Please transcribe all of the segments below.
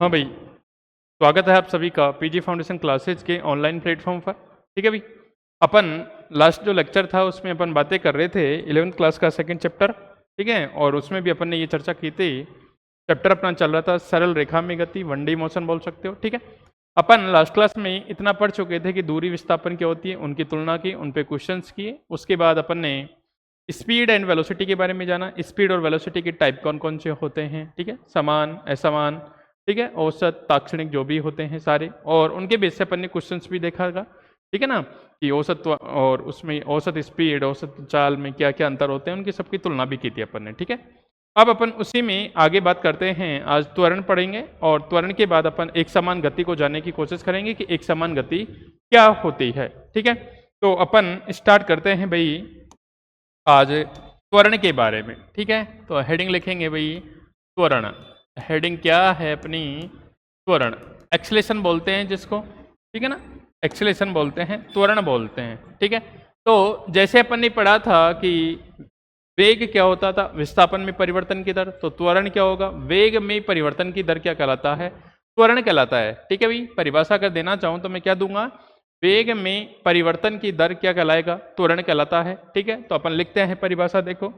हाँ भाई, स्वागत है आप सभी का पीजी फाउंडेशन क्लासेज के ऑनलाइन प्लेटफॉर्म पर। ठीक है भाई, अपन लास्ट जो लेक्चर था उसमें अपन बातें कर रहे थे 11th क्लास का सेकंड चैप्टर। ठीक है, और उसमें भी अपन ने ये चर्चा की थी। चैप्टर अपना चल रहा था सरल रेखा में गति, वन डी मोशन बोल सकते हो। ठीक है, अपन लास्ट क्लास में इतना पढ़ चुके थे कि दूरी विस्थापन क्या होती है, उनकी तुलना की, उन पे क्वेश्चंस किए। उसके बाद अपन ने स्पीड एंड वेलोसिटी के बारे में जाना। स्पीड और वेलोसिटी के टाइप कौन कौन से होते हैं, ठीक है, समान, असमान, ठीक है, औसत, ताक्षणिक, जो भी होते हैं सारे, और उनके बेस से अपन ने क्वेश्चंस भी देखा था। ठीक है ना, कि औसत और उसमें औसत स्पीड, औसत चाल में क्या क्या अंतर होते हैं, उनकी सबकी तुलना भी की थी अपन ने। ठीक है, अब अपन उसी में आगे बात करते हैं। आज त्वरण पढ़ेंगे और त्वरण के बाद अपन एक समान गति को जानने की कोशिश करेंगे कि एक समान गति क्या होती है। ठीक है, तो अपन स्टार्ट करते हैं भाई आज त्वरण के बारे में। ठीक है, तो हेडिंग लिखेंगे भाई त्वरण। हेडिंग क्या है अपनी? त्वरण। एक्सेलेरेशन बोलते हैं जिसको, ठीक है ना, एक्सेलेरेशन बोलते हैं, त्वरण बोलते हैं। ठीक है, तो जैसे अपन ने पढ़ा था कि वेग क्या होता था, विस्थापन में परिवर्तन की दर, तो त्वरण क्या होगा, वेग में परिवर्तन की दर क्या कहलाता है, त्वरण कहलाता है। ठीक है भाई, परिभाषा अगर देना चाहूं तो मैं क्या दूंगा, वेग में परिवर्तन की दर क्या कहलाएगा, त्वरण कहलाता है। ठीक है, तो अपन लिखते हैं परिभाषा। देखो,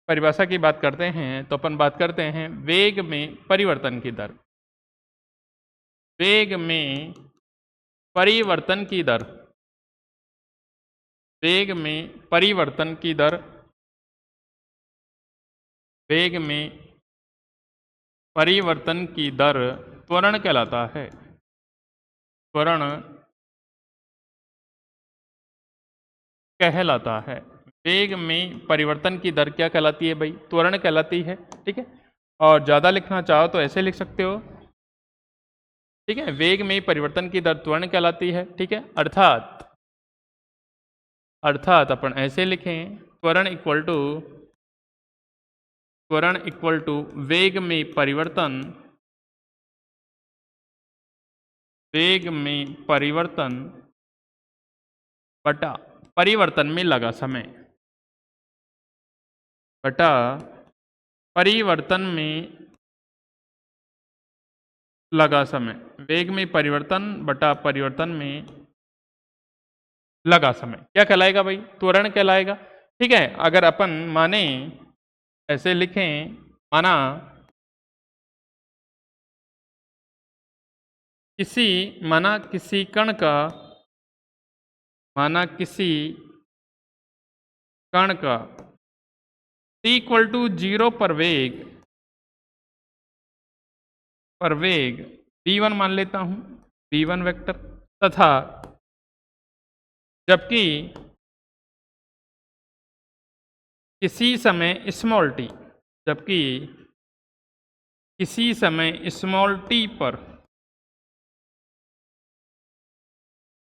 परिभाषा की बात करते हैं तो अपन बात करते हैं वेग में परिवर्तन की दर। वेग में परिवर्तन की दर, वेग में परिवर्तन की दर, वेग में परिवर्तन की दर त्वरण कहलाता है। त्वरण कहलाता है। वेग में परिवर्तन की दर क्या कहलाती है भाई, त्वरण कहलाती है। ठीक है, और ज़्यादा लिखना चाहो तो ऐसे लिख सकते हो। ठीक है, वेग में परिवर्तन की दर त्वरण कहलाती है। ठीक है, अर्थात अपन ऐसे लिखें, त्वरण इक्वल टू वेग में परिवर्तन, वेग में परिवर्तन बटा परिवर्तन में लगा समय, बटा परिवर्तन में लगा समय। वेग में परिवर्तन बटा परिवर्तन में लगा समय क्या कहलाएगा भाई, त्वरण कहलाएगा। ठीक है, अगर अपन माने ऐसे लिखें, माना किसी कण का, माना किसी कण का t इक्वल टू 0 पर वेग v1 मान लेता हूं, v1 वेक्टर, तथा जबकि किसी समय स्मॉल t, जबकि किसी समय स्मॉल t पर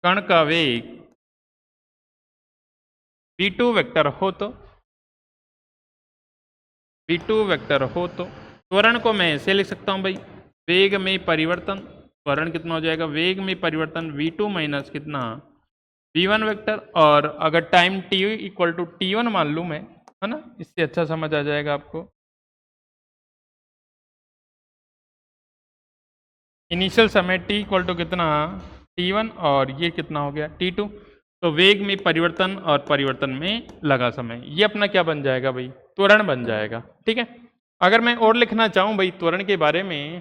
कण का वेग v2 वेक्टर हो तो, v2 वेक्टर हो तो त्वरण को मैं ऐसे लिख सकता हूं भाई, वेग में परिवर्तन, त्वरण कितना हो जाएगा, वेग में परिवर्तन v2 माइनस कितना, v1 वेक्टर। और अगर time t equal to t1 मान लूँ मैं, है ना, इससे अच्छा समझ आ जाएगा आपको। इनिशियल समय t इक्वल टू कितना, t1, और ये कितना हो गया, t2। तो वेग में परिवर्तन और परिवर्तन में लगा समय, ये अपना क्या बन जाएगा भाई, त्वरण बन जाएगा। ठीक है, अगर मैं और लिखना चाहूँ भाई त्वरण के बारे में,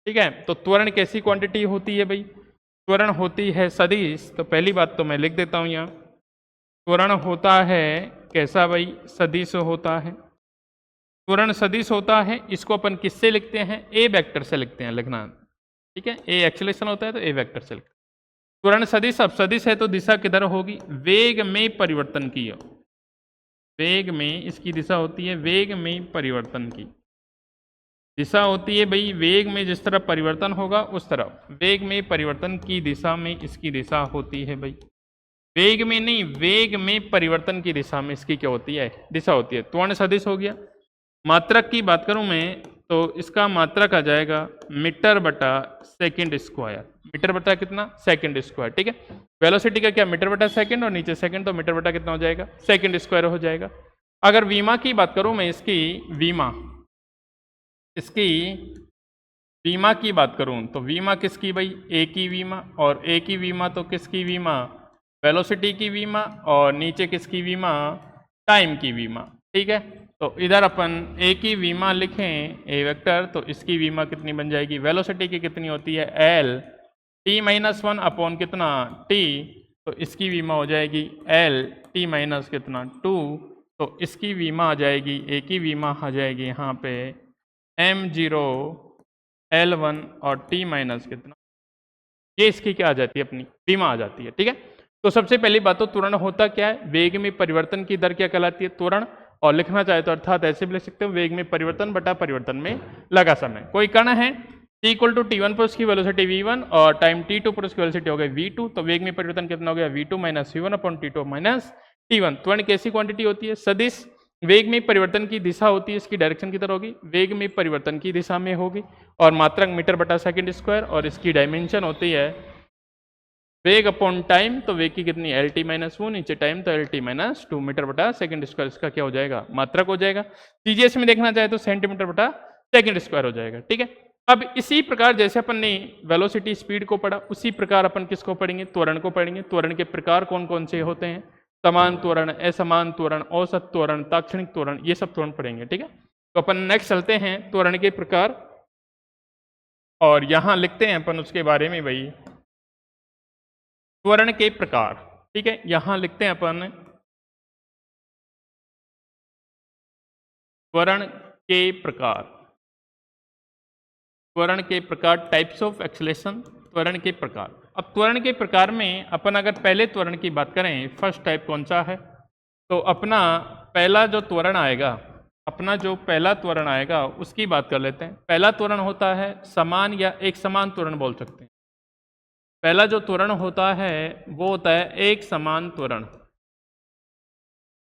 ठीक है, तो त्वरण कैसी क्वांटिटी होती है भाई, त्वरण होती है सदिश। तो पहली बात तो मैं लिख देता हूँ यहाँ, त्वरण होता है कैसा भाई, सदिश होता है। त्वरण सदिश होता है, इसको अपन किससे लिखते हैं, ए वेक्टर से लिखते हैं, लिखना। ठीक है, ए एक्सेलेरेशन होता है तो ए वेक्टर से लिखते हैं। त्वरण सदिश, अब सदिश है तो दिशा किधर होगी, वेग में परिवर्तन की, वेग में इसकी दिशा होती है, वेग में परिवर्तन की दिशा होती है भाई, वेग में जिस तरफ परिवर्तन होगा उस तरफ, वेग में परिवर्तन की दिशा में इसकी दिशा होती है भाई, वेग में नहीं, वेग में परिवर्तन की दिशा में इसकी क्या होती है, दिशा होती है। त्वरण सदिश हो गया। मात्रक की बात करूं मैं तो इसका मात्रक आ जाएगा मीटर बटा सेकंड स्क्वायर, मीटर बटा कितना, सेकंड स्क्वायर। ठीक है, वेलोसिटी का क्या, मीटर बटा सेकंड, और नीचे सेकंड, तो मीटर बटा कितना हो जाएगा, सेकंड स्क्वायर हो जाएगा। अगर वीमा की बात करूं मैं, इसकी वीमा, इसकी वीमा की बात करूं तो वीमा किसकी भाई, ए की वीमा, और ए की वीमा तो किसकी वीमा, वेलोसिटी की वीमा, और नीचे किसकी वीमा, टाइम की वीमा। ठीक है, तो इधर अपन ए की वीमा लिखें ए वेक्टर, तो इसकी वीमा कितनी बन जाएगी, वेलोसिटी की कितनी होती है L T minus one upon कितना टी, तो इसकी वीमा हो जाएगी एल टी माइनस कितना टू, तो इसकी वीमा आ जाएगी, ए की वीमा आ जाएगी यहाँ पे एम जीरो एल वन और टी माइनस कितना, ये इसकी क्या आ जाती है, अपनी वीमा आ जाती है। ठीक है, तो सबसे पहली बात तो त्वरण होता क्या है, वेग में परिवर्तन की दर क्या कहलाती है, त्वरण, और लिखना चाहे तो अर्थात ऐसे भी लिख सकते हो, वेग में परिवर्तन बटा परिवर्तन में लगा समय। कोई कण है t इक्वल टू t1 पर उसकी वेलोसिटी v1 और टाइम t2 पर उसकी वेलोसिटी हो गई v2, तो वेग में परिवर्तन कितना हो गया v2 minus v1 upon t2 minus t1। त्वरण कैसी क्वांटिटी होती है, सदिश, वेग में परिवर्तन की दिशा होती है, इसकी डायरेक्शन की तरह होगी, वेग में परिवर्तन की दिशा में होगी, और मात्रक मीटर बटा सेकंड स्क्वायर, और इसकी डायमेंशन होती है वेग अपॉन टाइम, तो वेग की कितनी एल टी माइनस वो, नीचे टाइम तो L T minus two metre बटा सेकंड स्क्वायर, इसका क्या हो जाएगा, मात्रक हो जाएगा। सीजीएस में देखना चाहे तो सेंटीमीटर बटा सेकंड स्क्वायर हो जाएगा। ठीक है, अब इसी प्रकार जैसे अपन ने वेलोसिटी स्पीड को पढ़ा, उसी प्रकार अपन किसको पढ़ेंगे, त्वरण को पढ़ेंगे। त्वरण के प्रकार कौन कौन से होते हैं, समान त्वरण, असमान त्वरण, औसत त्वरण, ताक्षणिक त्वरण, ये सब त्वरण पढ़ेंगे। ठीक है, तो अपन नेक्स्ट चलते हैं त्वरण के प्रकार, और यहां लिखते हैं अपन उसके बारे में भाई, त्वरण के प्रकार। ठीक है, यहां लिखते हैं अपन त्वरण के प्रकार, त्वरण के प्रकार, टाइप्स ऑफ एक्सेलेरेशन, त्वरण के प्रकार। अब त्वरण के प्रकार में अपन अगर पहले त्वरण की बात करें, फर्स्ट टाइप कौन सा है, तो अपना पहला जो त्वरण आएगा, अपना जो पहला त्वरण आएगा उसकी बात कर लेते हैं। पहला त्वरण होता है समान या एक समान त्वरण बोल सकते हैं। पहला जो त्वरण होता है वो होता है एक समान त्वरण,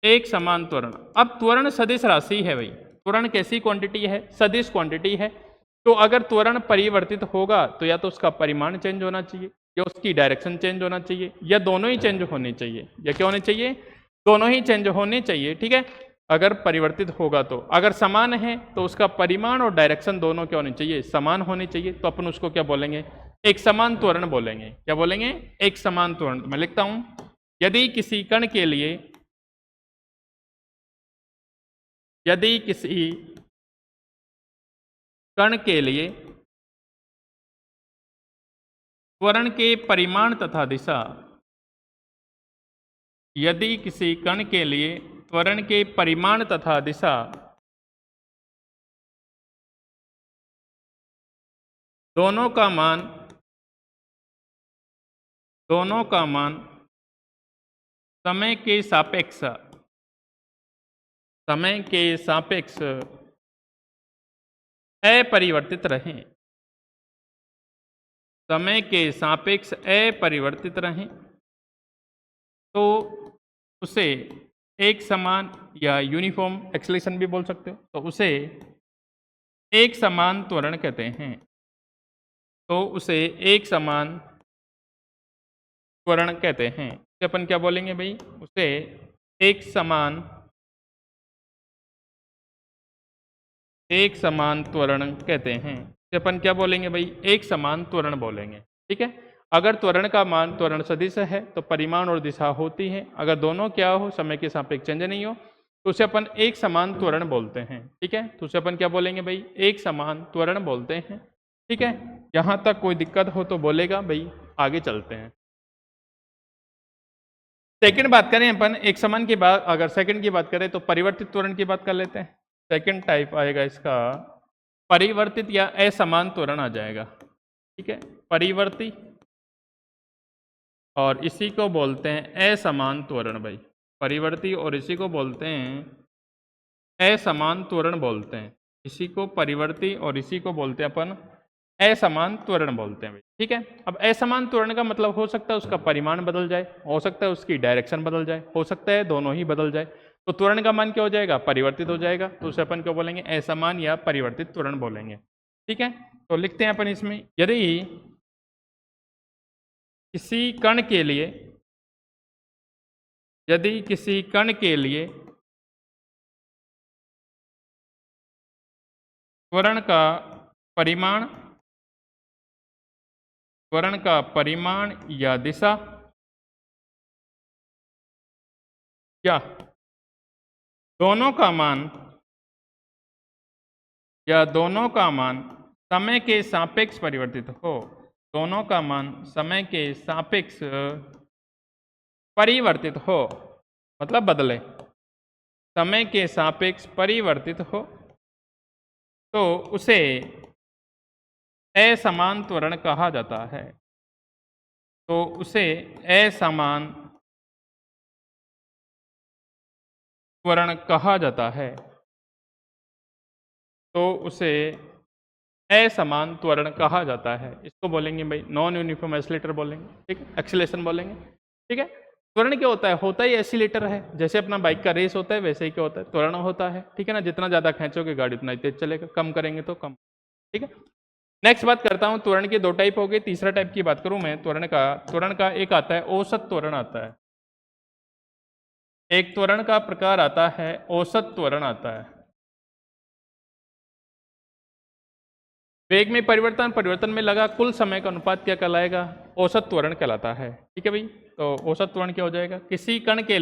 एक समान त्वरण। अब त्वरण सदिश राशि है भाई, त्वरण कैसी क्वांटिटी है, सदिश क्वांटिटी है। तो अगर त्वरण परिवर्तित होगा तो या तो उसका परिमाण चेंज होना चाहिए, या उसकी डायरेक्शन चेंज होना चाहिए, या दोनों ही चेंज होने चाहिए। या क्या होने चाहिए, दोनों ही चेंज होने चाहिए। ठीक है, अगर परिवर्तित होगा तो, अगर समान है तो उसका परिमाण और डायरेक्शन दोनों क्या होने चाहिए, समान होने चाहिए। तो अपन उसको क्या बोलेंगे, एक समान त्वरण बोलेंगे। क्या बोलेंगे, एक समान त्वरण। मैं लिखता हूं, यदि किसी कण के लिए, यदि किसी कण के लिए त्वरण के परिमाण तथा दिशा, यदि किसी कण के लिए त्वरण के परिमाण तथा दिशा दोनों का मान, दोनों का मान समय के सापेक्ष, समय के सापेक्ष अपरिवर्तित रहें, समय के सापेक्ष अपरिवर्तित रहें, तो उसे एक समान या यूनिफॉर्म एक्सेलेरेशन भी बोल सकते हो, तो उसे एक समान त्वरण कहते हैं। तो उसे एक समान त्वरण कहते हैं। तो अपन क्या बोलेंगे भाई, उसे एक समान, एक समान त्वरण कहते हैं। तो अपन क्या बोलेंगे भाई, एक समान त्वरण बोलेंगे। ठीक है, अगर त्वरण का मान त्वरण सदिश है तो परिमाण और दिशा होती है, अगर दोनों क्या हो, समय के सापेक्ष चेंज नहीं हो, तो उसे अपन एक समान त्वरण बोलते हैं। ठीक है, तो उसे अपन क्या बोलेंगे भाई, एक समान त्वरण बोलते हैं। ठीक है, यहां तक कोई दिक्कत हो तो बोलेगा भाई, आगे चलते हैं। सेकंड बात करें अपन एक समान की बात, अगर सेकंड की बात करें तो परिवर्तित त्वरण की बात कर लेते हैं। सेकंड टाइप आएगा इसका परिवर्तित या असमान त्वरण आ जाएगा। ठीक है, परिवर्ती, और इसी को बोलते हैं असमान त्वरण भाई। परिवर्ती और इसी को बोलते हैं असमान त्वरण बोलते हैं। इसी को परिवर्ती और इसी को बोलते हैं अपन असमान त्वरण बोलते हैं भाई। ठीक है, अब असमान त्वरण का मतलब हो सकता है उसका परिमाण बदल जाए, हो सकता है उसकी डायरेक्शन बदल जाए, हो सकता है दोनों ही बदल जाए। तो त्वरण का मान क्या हो जाएगा, परिवर्तित हो जाएगा। तो उसे अपन क्या बोलेंगे, असमान या परिवर्तित त्वरण बोलेंगे। ठीक है, तो लिखते हैं अपन इसमें, यदि किसी कण के लिए, यदि किसी कण के लिए त्वरण का परिमाण त्वरण का परिमाण या दिशा या दोनों का मान समय के सापेक्ष परिवर्तित हो, दोनों का मान समय के सापेक्ष परिवर्तित हो, मतलब बदले, समय के सापेक्ष परिवर्तित हो तो उसे असमान त्वरण कहा जाता है। तो उसे असमान त्वरण कहा जाता है। तो उसे असमान त्वरण कहा जाता है। इसको बोलेंगे भाई नॉन यूनिफॉर्म एसिलेटर बोलेंगे, ठीक है, एक्सीलरेशन बोलेंगे, ठीक है। त्वरण क्या होता है? होता ही एसिलेटर है, जैसे अपना बाइक का रेस होता है वैसे ही क्या होता है, त्वरण होता है, ठीक है ना। जितना ज़्यादा खींचोगे गाड़ी उतना ही तेज चलेगा, कम करेंगे तो कम, ठीक है। नेक्स्ट बात करता हूँ, त्वरण के दो टाइप हो गए। तीसरा टाइप की बात करूँ मैं त्वरण का एक आता है औसत त्वरण आता है। एक त्वरण का प्रकार आता है औसत त्वरण आता है। वेग में परिवर्तन में लगा कुल समय का अनुपात क्या कहलाएगा? औसत त्वरण कहलाता है, ठीक है भाई। तो औसत त्वरण क्या हो जाएगा? किसी कण के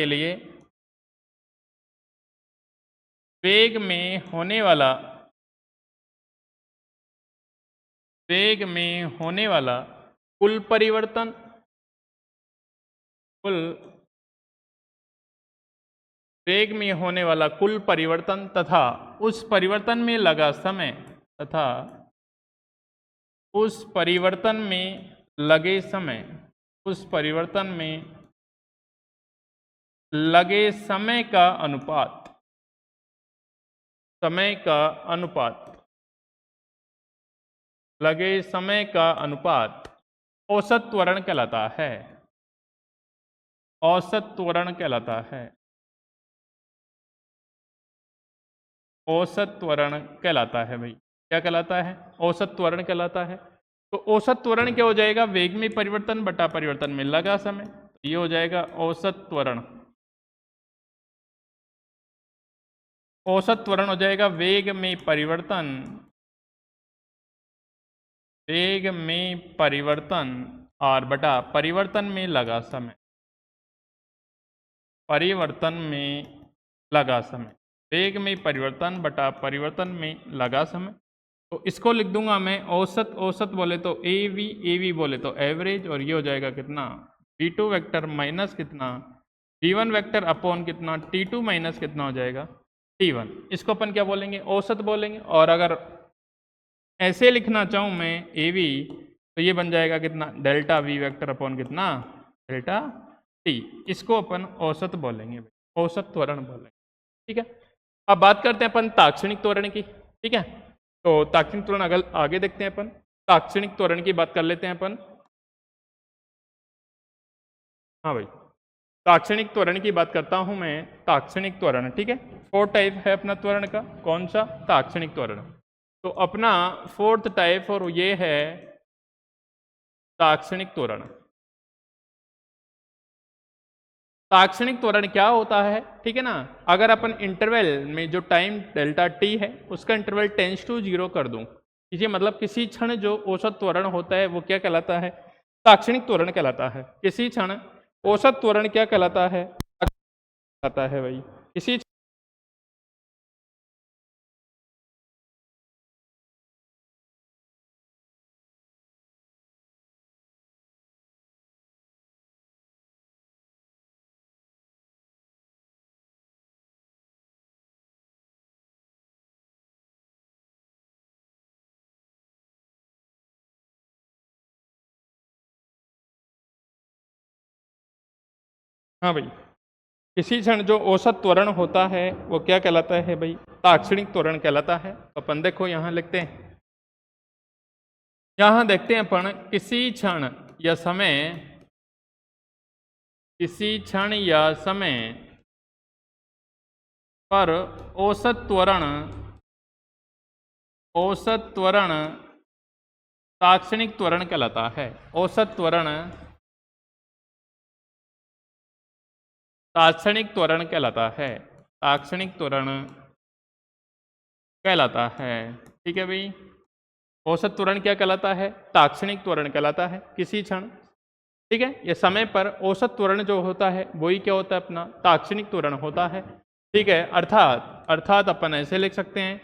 लिए वेग में होने वाला कुल परिवर्तन वेग में होने वाला कुल परिवर्तन तथा उस परिवर्तन में लगा समय तथा उस परिवर्तन में लगे समय का अनुपात औसत त्वरण कहलाता है। औसत त्वरण कहलाता है। औसत त्वरण कहलाता है भाई। क्या कहलाता है? औसत त्वरण कहलाता है। तो औसत त्वरण क्या हो जाएगा? वेग में परिवर्तन बटा परिवर्तन में लगा समय, तो ये हो जाएगा औसत त्वरण। औसत त्वरण हो जाएगा वेग में परिवर्तन और बटा परिवर्तन में लगा समय, वेग में परिवर्तन बटा परिवर्तन में लगा समय। तो इसको लिख दूंगा मैं औसत बोले तो ए वी बोले तो एवरेज, और ये हो जाएगा कितना? V2 वेक्टर माइनस कितना? V1 वेक्टर अपॉन कितना? T2 माइनस कितना हो जाएगा? T1। इसको अपन क्या बोलेंगे? औसत बोलेंगे। और अगर ऐसे लिखना चाहूँ मैं AV, तो ये बन जाएगा कितना? डेल्टा V वेक्टर अपॉन कितना? Delta T। इसको अपन औसत बोलेंगे, औसत त्वरण बोलेंगे, ठीक है। अब बात करते हैं अपन ताक्षणिक त्वरण की, ठीक है। तो ताक्षणिक त्वरण अगर आगे देखते हैं अपन, ताक्षणिक त्वरण की बात कर लेते हैं अपन। हाँ भाई, ताक्षणिक त्वरण की बात करता हूं मैं। ताक्षणिक त्वरण, ठीक है, 4 टाइप है अपना त्वरण का। कौन सा? ताक्षणिक त्वरण। तो अपना 4th टाइप और ये है ताक्षणिक त्वरण। ताक्षणिक त्वरण क्या होता है, ठीक है ना? अगर अपन इंटरवल में जो टाइम डेल्टा टी है उसका इंटरवल टेंस टू 0 कर दूं, ये मतलब किसी क्षण जो औसत त्वरण होता है वो क्या कहलाता है? ताक्षणिक त्वरण कहलाता है। किसी क्षण औसत त्वरण क्या कहलाता है? कहलाता है भाई। किसी हाँ भाई, किसी क्षण जो औसत त्वरण होता है वो क्या कहलाता है भाई? ताक्षणिक त्वरण कहलाता है। तो अपन देखो यहाँ लिखते हैं, यहाँ देखते हैं अपन किसी क्षण या समय पर औसत त्वरण ताक्षणिक त्वरण कहलाता है। औसत त्वरण ताक्षणिक त्वरण कहलाता है। ताक्षणिक त्वरण कहलाता है। ठीक है भाई, औसत त्वरण क्या कहलाता है? ताक्षणिक त्वरण कहलाता है किसी क्षण। ठीक है, ये समय पर औसत त्वरण जो होता है वही क्या होता है? अपना ताक्षणिक त्वरण होता है। ठीक है, अर्थात अपन ऐसे लिख सकते हैं,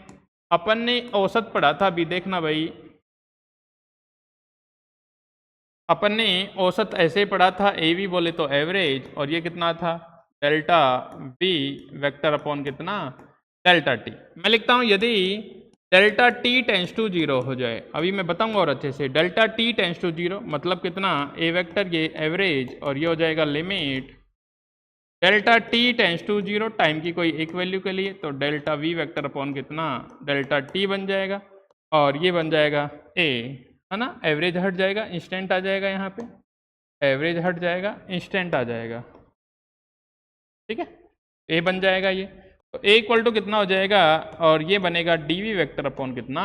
अपन ने औसत पढ़ा था अभी, देखना भाई, अपन ने औसत ऐसे पढ़ा था, ए वी बोले तो एवरेज, और ये कितना था? डेल्टा वी वेक्टर अपॉन कितना? Delta t. मैं लिखता हूं यदि delta t tends to zero हो जाए, अभी मैं बताऊंगा और अच्छे से, delta t tends to zero मतलब कितना? ए वेक्टर ये एवरेज, और ये हो जाएगा limit delta t tends to zero, time की कोई एक वैल्यू के लिए, तो डेल्टा वी वेक्टर अपॉन कितना? डेल्टा टी बन जाएगा, और ये बन जाएगा ए, है ना? एवरेज हट जाएगा, इंस्टेंट आ जाएगा, यहाँ पे एवरेज हट जाएगा, इंस्टेंट आ जाएगा। ठीक है, ए बन जाएगा ये, तो ए इक्वल टू कितना हो जाएगा? और ये बनेगा डी वी वैक्टर अपॉन कितना?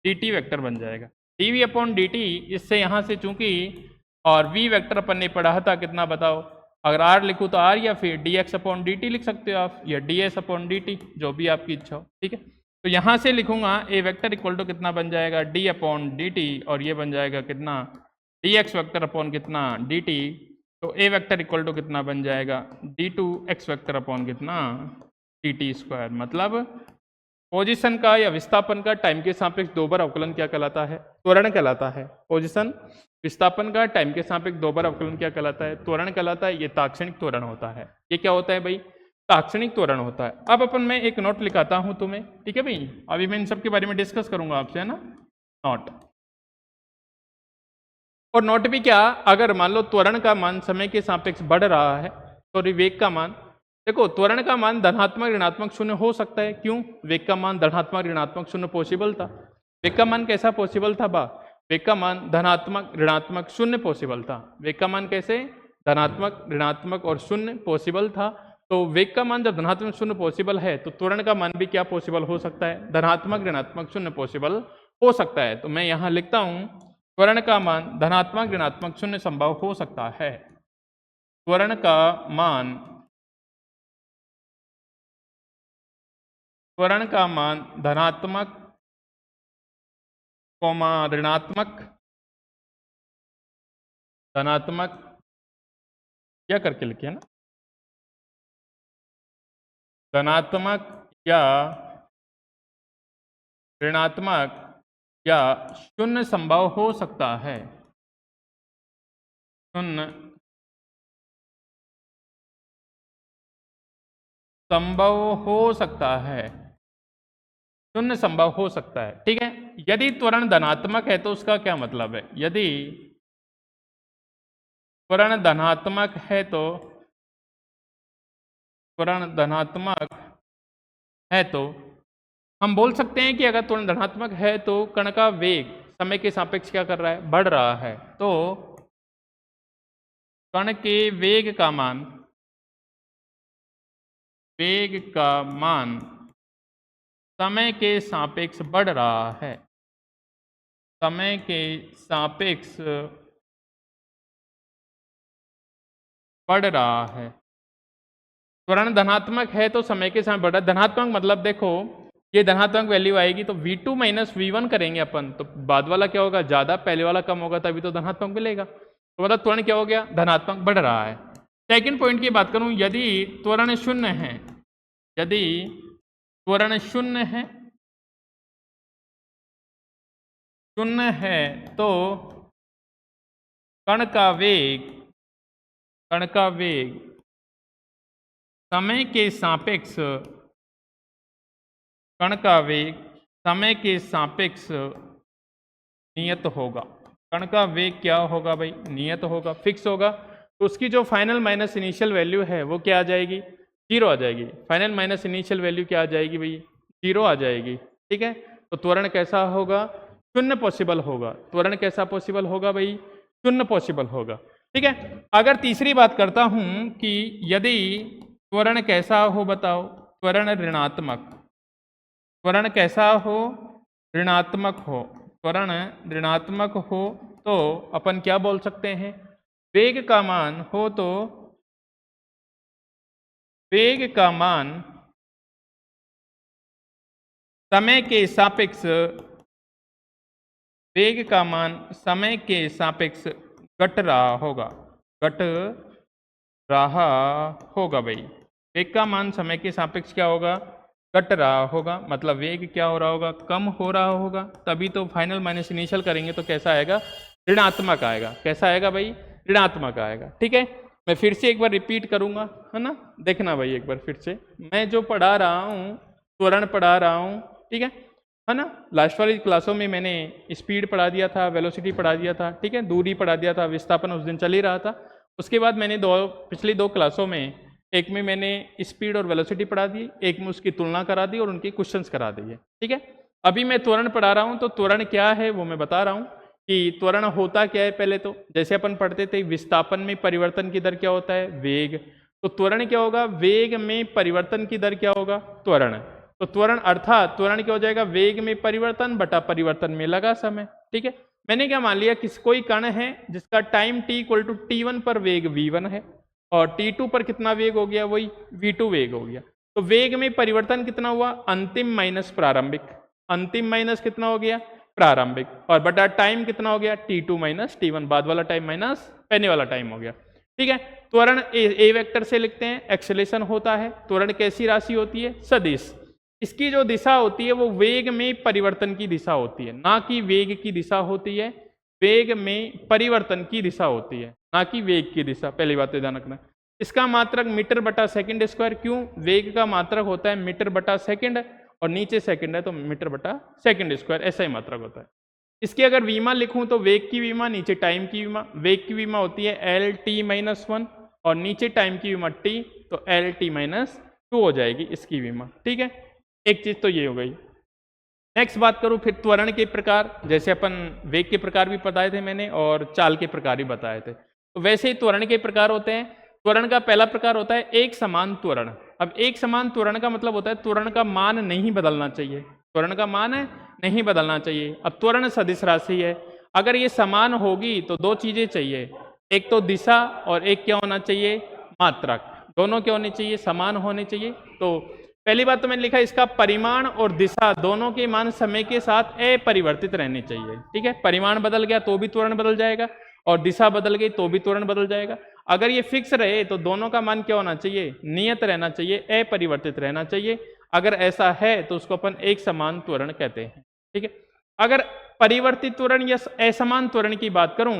डी टी वैक्टर बन जाएगा, d v upon d t. इससे यहाँ से चूंकि, और वी वैक्टर अपन ने पढ़ा था कितना बताओ? अगर आर लिखूँ तो आर, या फिर D x upon d T लिख सकते हो आप, या D S upon d T, जो भी आपकी इच्छा हो। ठीक है, तो यहाँ से लिखूंगा ए वेक्टर इक्वल टू कितना बन जाएगा? डी अपॉन डी टी, और ये बन जाएगा कितना? डी एक्स वेक्टर अपॉन कितना? D T. तो ए वेक्टर इक्वल टू कितना बन जाएगा? D two X vector upon कितना? T T square. मतलब पोजीशन का या विस्थापन का टाइम के सापेक्ष दो बार अवकलन क्या कहलाता है? त्वरण कहलाता है। पोजीशन विस्थापन का टाइम के सापेक्ष दो बार अवकलन क्या कहलाता है? त्वरण कहलाता है। ये ताक्षणिक त्वरण होता है। ये क्या होता है भाई? ताक्षणिक त्वरण होता है। अब अपन मैं एक नोट लिखाता हूं तुम्हें, ठीक है भाई, अभी मैं इन सब के बारे में डिस्कस करूंगा आपसे, है ना? नोट, और नोट भी क्या, अगर मान लो त्वरण का मान समय के सापेक्ष बढ़ रहा है तो वेग का मान, देखो त्वरण का मान धनात्मक ऋणात्मक शून्य हो सकता है। क्यों? वेग का मान धनात्मक ऋणात्मक शून्य पॉसिबल था। वेग का मान कैसा पॉसिबल था बा? वेग का मान धनात्मक ऋणात्मक शून्य पॉसिबल था। वेग का मान कैसे? धनात्मक ऋणात्मक और शून्य पॉसिबल था। तो वेग का मान जब धनात्मक शून्य पॉसिबल है तो त्वरण का मान भी क्या पॉसिबल हो सकता है? धनात्मक ऋणात्मक शून्य पॉसिबल हो सकता है। तो मैं यहाँ लिखता हूँ त्वरण का मान धनात्मक ऋणात्मक शून्य संभव हो सकता है। त्वरण का मान, त्वरण का मान धनात्मक कोमा ऋणात्मक, धनात्मक क्या करके लिखे है ना, धनात्मक या ऋणात्मक या शून्य संभव हो सकता है। शून्य संभव हो सकता है, शून्य संभव हो सकता है। ठीक है, यदि त्वरण धनात्मक है तो उसका क्या मतलब है? यदि त्वरण धनात्मक है तो, त्वरण धनात्मक है तो हम बोल सकते हैं कि अगर त्वरण धनात्मक है तो कण का वेग समय के सापेक्ष क्या कर रहा है? बढ़ रहा है। तो कण के वेग का मान, वेग का मान समय के सापेक्ष बढ़ रहा है, समय के सापेक्ष बढ़ रहा है। त्वरण धनात्मक है तो समय के साथ बढ़ रहा है। धनात्मक मतलब देखो, ये धनात्मक वैल्यू आएगी तो V2 माइनस V1 करेंगे अपन, तो बाद वाला क्या होगा? ज़्यादा, पहले वाला कम होगा, तभी तो धनात्मक मिलेगा। तो मतलब त्वरण क्या हो गया? धनात्मक बढ़ रहा है। सेकेंड पॉइंट की बात करूं, यदि त्वरण शून्य है, यदि त्वरण शून्य है, शून्य है तो कण का वेग, कण का वेग समय के सापेक्ष, कण का वेग समय के सापेक्ष नियत होगा। कण का वेग क्या होगा भाई? नियत होगा, फिक्स होगा। तो उसकी जो फाइनल माइनस इनिशियल वैल्यू है वो क्या आ जाएगी? जीरो आ जाएगी। फाइनल माइनस इनिशियल वैल्यू क्या आ जाएगी भाई? जीरो आ जाएगी। ठीक है, तो त्वरण कैसा होगा? शून्य पॉसिबल होगा। त्वरण कैसा पॉसिबल होगा भाई? शून्य पॉसिबल होगा। ठीक है, अगर तीसरी बात करता हूं कि यदि त्वरण कैसा हो बताओ? त्वरण ऋणात्मक, त्वरण कैसा हो? ऋणात्मक हो। त्वरण ऋणात्मक हो तो अपन क्या बोल सकते हैं? वेग का मान हो तो, वेग का मान समय के सापेक्ष वेग का मान समय के सापेक्ष घट रहा होगा, घट रहा होगा भाई। वेग का मान समय के सापेक्ष क्या होगा, घट रहा होगा, मतलब वेग क्या हो रहा होगा, कम हो रहा होगा। तभी तो फाइनल माइनस इनिशियल करेंगे तो कैसा आएगा, ऋणात्मक आएगा। कैसा आएगा भाई, ऋणात्मक आएगा। ठीक है, मैं फिर से एक बार रिपीट करूंगा, है ना, देखना भाई एक बार फिर से। मैं जो पढ़ा रहा हूँ, त्वरण पढ़ा रहा हूँ, ठीक है ना। लास्ट वाली क्लासों में मैंने स्पीड पढ़ा दिया था, वेलोसिटी पढ़ा दिया था, ठीक है, दूरी पढ़ा दिया था, विस्थापन उस दिन चल ही रहा था। उसके बाद मैंने पिछली दो क्लासों में, एक में मैंने स्पीड और वेलोसिटी पढ़ा दी, एक में उसकी तुलना करा दी और उनके क्वेश्चंस करा दिए। ठीक है, अभी मैं त्वरण पढ़ा रहा हूँ, तो त्वरण क्या है वो मैं बता रहा हूँ कि त्वरण होता क्या है। पहले तो जैसे अपन पढ़ते थे, विस्थापन में परिवर्तन की दर क्या होता है, वेग। तो त्वरण क्या होगा, वेग में परिवर्तन की दर क्या होगा, त्वरण। तो त्वरण अर्थात त्वरण क्या हो जाएगा, वेग में परिवर्तन बटा परिवर्तन में लगा समय। ठीक है, मैंने क्या मान लिया, कोई कण है जिसका time t equal to t1 पर वेग v1 है और t2 पर कितना वेग हो गया, वही v2 वेग हो गया। तो वेग में परिवर्तन कितना हुआ, अंतिम माइनस प्रारंभिक, अंतिम माइनस कितना हो गया, प्रारंभिक, और बटा टाइम कितना हो गया, t2 माइनस t1, बाद वाला टाइम माइनस पहले वाला टाइम हो गया। ठीक है, त्वरण ए वेक्टर से लिखते हैं, एक्सेलेरेशन होता है। त्वरण कैसी राशि होती है, सदिश। इसकी जो दिशा होती है वो वेग में परिवर्तन की दिशा होती है, ना कि वेग की दिशा होती है। वेग में परिवर्तन की दिशा होती है, ना कि वेग की दिशा। पहली बात तो ध्यान रखना। इसका मात्रक मीटर बटा सेकंड स्क्वायर, क्यों, वेग का मात्रक होता है मीटर बटा सेकंड और नीचे सेकंड है तो मीटर बटा सेकंड स्क्वायर, ऐसा ही मात्रक होता है। इसकी अगर विमा लिखूं तो वेग की विमा नीचे टाइम की विमा, वेग की विमा होती है एल टी माइनस वन और नीचे टाइम की विमा टी, तो एल टी माइनस टू हो जाएगी इसकी विमा। ठीक है, एक चीज तो ये हो गई। नेक्स्ट बात करूं फिर त्वरण के प्रकार, जैसे अपन वेग के प्रकार भी बताए थे मैंने और चाल के प्रकार भी बताए थे, तो वैसे ही त्वरण के प्रकार होते हैं। त्वरण का पहला प्रकार होता है एक समान त्वरण। अब एक समान त्वरण का मतलब होता है त्वरण का मान नहीं बदलना चाहिए, त्वरण का मान है नहीं बदलना चाहिए। अब त्वरण सदिश राशि है, अगर ये समान होगी तो दो चीजें चाहिए, एक तो दिशा और एक क्या होना चाहिए, मात्रक। दोनों क्या होने चाहिए, समान होने चाहिए। तो पहली बात तो मैंने लिखा, इसका परिमाण और दिशा दोनों के मान समय के साथ अपरिवर्तित रहने चाहिए। ठीक है, परिमाण बदल गया तो भी त्वरण बदल जाएगा और दिशा बदल गई तो भी त्वरण बदल जाएगा। अगर ये फिक्स रहे तो दोनों का मान क्या होना चाहिए, नियत रहना चाहिए, अपरिवर्तित रहना चाहिए। अगर ऐसा है तो उसको अपन एक समान त्वरण कहते हैं। ठीक है, अगर परिवर्तित त्वरण या असमान त्वरण की बात करूं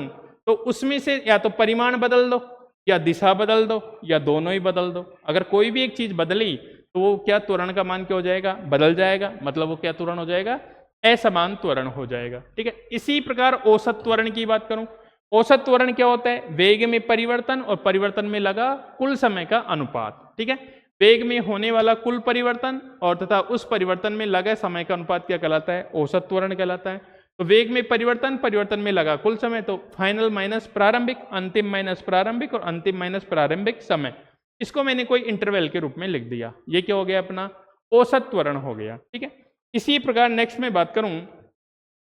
तो उसमें से या तो परिमाण बदल दो या दिशा बदल दो या दोनों ही बदल दो। अगर कोई भी एक चीज बदली तो वो क्या, त्वरण का मान क्या हो जाएगा, बदल जाएगा, मतलब वो क्या त्वरण हो जाएगा, असमान त्वरण हो जाएगा। ठीक है, इसी प्रकार औसत त्वरण की बात करूं, औसत त्वरण क्या होता है, वेग में परिवर्तन और परिवर्तन में लगा कुल समय का अनुपात। ठीक है, वेग में होने वाला कुल परिवर्तन और तथा उस परिवर्तन में लगा समय का अनुपात क्या कहलाता है, औसत त्वरण कहलाता है। तो वेग में परिवर्तन, परिवर्तन में लगा कुल समय, तो फाइनल माइनस प्रारंभिक, अंतिम माइनस प्रारंभिक और अंतिम माइनस प्रारंभिक समय, इसको मैंने कोई इंटरवल के रूप में लिख दिया। ये क्या हो गया, अपना औसत त्वरण हो गया। ठीक है, इसी प्रकार नेक्स्ट में बात करूं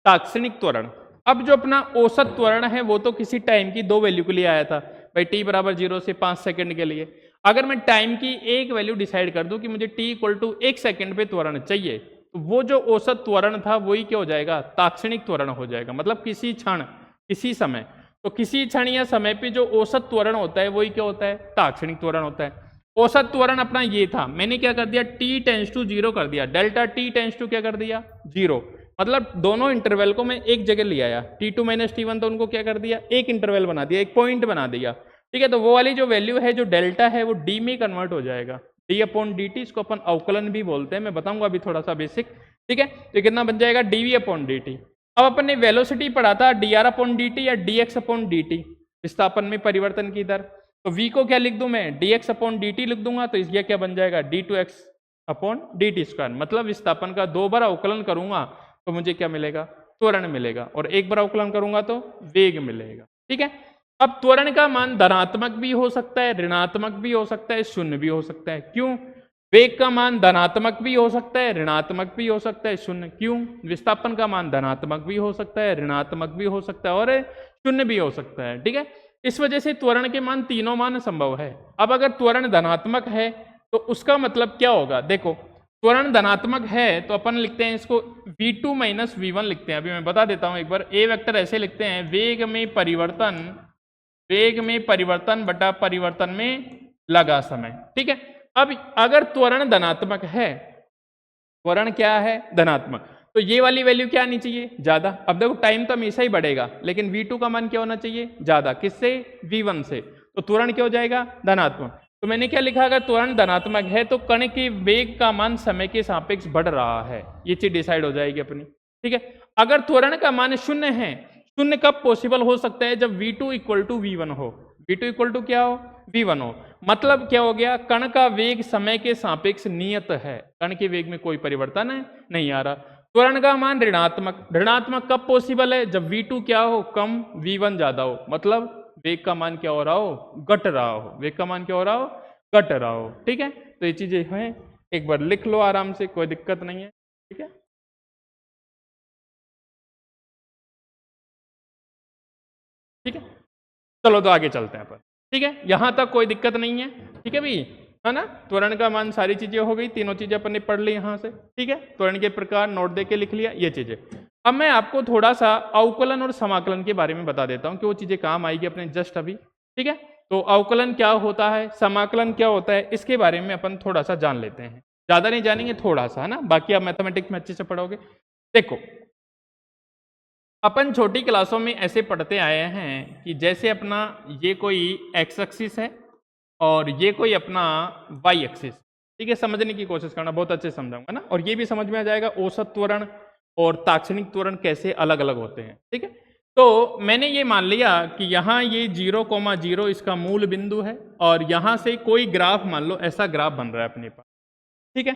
तात्क्षणिक त्वरण। अब जो अपना औसत त्वरण है वो तो किसी टाइम की दो वैल्यू के लिए आया था भाई, t बराबर 0 से 5 सेकंड के लिए। अगर मैं टाइम की एक वैल्यू डिसाइड कर दूं कि मुझे t इक्वल टू 1 सेकंड पे त्वरण चाहिए, तो वो जो औसत त्वरण था वही क्या हो जाएगा, तात्क्षणिक त्वरण हो जाएगा। मतलब किसी क्षण, किसी समय, तो किसी क्षण या समय पे जो औसत त्वरण होता है वही क्या होता है, तात्क्षणिक त्वरण होता है। औसत त्वरण अपना ये था, मैंने क्या कर दिया, t टेंस टू 0 कर दिया, डेल्टा t टेंस टू क्या कर दिया, 0। मतलब दोनों इंटरवल को मैं एक जगह ले आया, t2 माइनस t1, तो उनको क्या कर दिया, एक इंटरवल बना दिया, एक पॉइंट बना दिया। ठीक है, तो वो वाली जो वैल्यू है, जो डेल्टा है, वो d में कन्वर्ट हो जाएगा, d अपॉन dt, इसको अपन अवकलन भी बोलते हैं, मैं बताऊंगा अभी थोड़ा सा बेसिक। ठीक है, तो कितना बन जाएगा, dv अपॉन dt। अब अपन ने वेलोसिटी पढ़ा था dr अपॉन dt या dx अपॉन dt, विस्थापन में परिवर्तन की दर। तो v को क्या लिख दूं मैं, dx अपॉन dt लिख दूंगा, तो यह क्या बन जाएगा, d2x अपॉन dt स्क्वायर। मतलब विस्थापन का दो बार अवकलन करूंगा तो मुझे क्या मिलेगा, त्वरण मिलेगा, और एक बार अवकलन करूंगा तो वेग मिलेगा। ठीक है, अब त्वरण का मान धनात्मक भी हो सकता है, ऋणात्मक भी हो सकता है, शून्य भी हो सकता है। क्यों, वेग का मान धनात्मक भी हो सकता है, ऋणात्मक भी हो सकता है, शून्य। क्यों, विस्थापन का मान धनात्मक भी हो सकता है, ऋणात्मक भी हो सकता है और शून्य भी हो सकता है। ठीक है, इस वजह से त्वरण के मान, तीनों मान संभव है। अब अगर त्वरण धनात्मक है तो उसका मतलब क्या होगा, देखो त्वरण धनात्मक है तो अपन लिखते हैं इसको v2 माइनस v1 लिखते हैं। अभी मैं बता देता हूं एक बार, ए वेक्टर ऐसे लिखते हैं, वेग में परिवर्तन बटा परिवर्तन में लगा समय। ठीक है, अब अगर त्वरण धनात्मक है, त्वरण क्या है, धनात्मक, तो ये वाली वैल्यू क्या आनी चाहिए, ज्यादा। अब देखो टाइम तो हमेशा ही बढ़ेगा, लेकिन v2 का मान क्या होना चाहिए, ज्यादा। किससे, v1 से। तो त्वरण क्या हो जाएगा, धनात्मक। तो मैंने क्या लिखा, अगर त्वरण धनात्मक है तो कण के वेग का मान समय के सापेक्ष बढ़ रहा है, ये चीज डिसाइड हो जाएगी अपनी। ठीक है, अगर त्वरण का मान शून्य है, शून्य कब पॉसिबल हो सकता है, जब v2 इक्वल टू v1 हो। v2 इक्वल टू क्या हो, v1 हो। मतलब क्या हो गया, कण का वेग समय के सापेक्ष नियत है, कण के वेग में कोई परिवर्तन नहीं आ रहा। त्वरण का मान ऋणात्मक, ऋणात्मक कब पॉसिबल है, जब v2 क्या हो, कम, v1 ज्यादा हो। मतलब वेग का मान क्या हो रहा हो, घट रहा हो, वेग का मान क्या हो रहा हो, घट रहा हो। ठीक है, तो ये चीजें हैं, एक बार लिख लो आराम से, कोई दिक्कत नहीं है। ठीक है, ठीक है, चलो तो आगे चलते हैं अपन। ठीक है, यहां तक कोई दिक्कत नहीं है। ठीक है भाई, है ना, त्वरण का मान सारी चीजें हो गई, तीनों चीजें अपन ने पढ़ ली यहां से। ठीक है, त्वरण के प्रकार नोट दे के लिख लिया ये चीजें। अब मैं आपको थोड़ा सा अवकलन और समाकलन के बारे में बता देता हूं कि वो चीजें काम आएगी अपने जस्ट अभी। ठीक है, तो अवकलन क्या होता है, समाकलन क्या होता है, इसके बारे में अपन थोड़ा सा जान लेते हैं। ज्यादा नहीं जानेंगे, थोड़ा सा, है ना, बाकी आप मैथमेटिक्स में अच्छे से पढ़ोगे। देखो, अपन छोटी क्लासों में ऐसे पढ़ते आए हैं कि जैसे अपना ये कोई एक्स एक्सिस है और ये कोई अपना वाई एक्सिस। ठीक है, समझने की कोशिश करना, बहुत अच्छे से समझाऊंगा ना, और ये भी समझ में आ जाएगा औसत त्वरण और ताक्षणिक त्वरण कैसे अलग अलग होते हैं। ठीक है, तो मैंने ये मान लिया कि यहाँ ये 0,0 इसका मूल बिंदु है, और यहाँ से कोई ग्राफ मान लो, ऐसा ग्राफ बन रहा है अपने पास। ठीक है,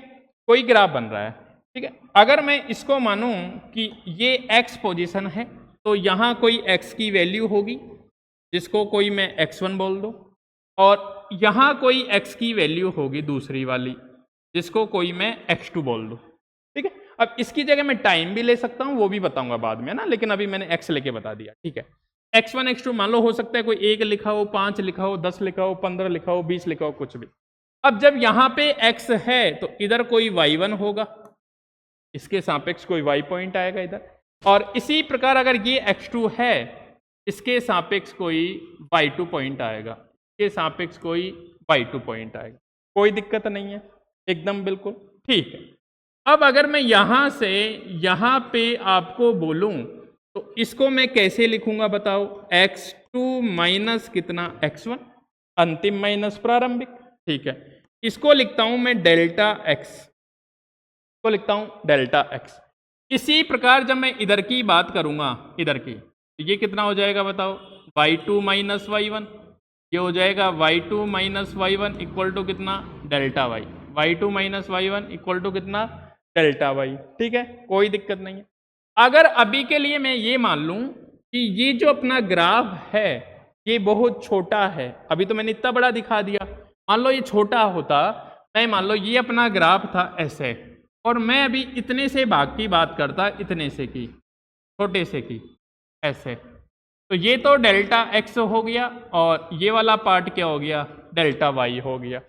कोई ग्राफ बन रहा है। ठीक है, अगर मैं इसको मानूं कि ये x पोजीशन है, तो यहाँ कोई x की वैल्यू होगी, जिसको कोई मैं x1 बोल दूं, और यहाँ कोई x की वैल्यू होगी दूसरी वाली, जिसको कोई मैं x2 बोल दूं। ठीक है, अब इसकी जगह मैं टाइम भी ले सकता हूं, वो भी बताऊंगा बाद में ना, लेकिन अभी मैंने x लेके बता दिया। ठीक है, x1 x2 मान लो, हो सकता है कोई 1 लिखा हो, 5 लिखा हो, 10 लिखा हो, 15 लिखा हो, 20 लिखा हो, कुछ भी। अब जब यहां पे x है तो इधर कोई y1 होगा, इसके सापेक्ष कोई y पॉइंट आएगा इधर, और इसी प्रकार अगर ये x2 है, इसके सापेक्ष कोई y2 पॉइंट आएगा, इसके सापेक्ष कोई y2 पॉइंट आएगा। कोई दिक्कत नहीं है, एकदम बिल्कुल ठीक है। अब अगर मैं यहां से यहां पे आपको बोलूं तो इसको मैं कैसे लिखूंगा बताओ, x2 माइनस कितना, x1, अंतिम माइनस प्रारंभिक। ठीक है, इसको लिखता हूं मैं डेल्टा x, को लिखता हूं डेल्टा x। इसी प्रकार जब मैं इधर की बात करूंगा, इधर की, तो ये कितना हो जाएगा बताओ, y2 माइनस y1, ये हो जाएगा y2 minus y1 equal to कितना, delta y। y2 minus y1 equal to कितना, डेल्टा y। ठीक है, कोई दिक्कत नहीं है। अगर अभी के लिए मैं ये मान लूं कि ये जो अपना ग्राफ है ये बहुत छोटा है, अभी तो मैंने इतना बड़ा दिखा दिया, मान लो ये छोटा होता, मैं मान लो ये अपना ग्राफ था ऐसे, और मैं अभी इतने से भाग की बात करता, इतने से की, छोटे से की, ऐसे, तो ये तो डेल्टा x हो गया, और ये वाला पार्ट क्या हो गया, डेल्टा y हो गया।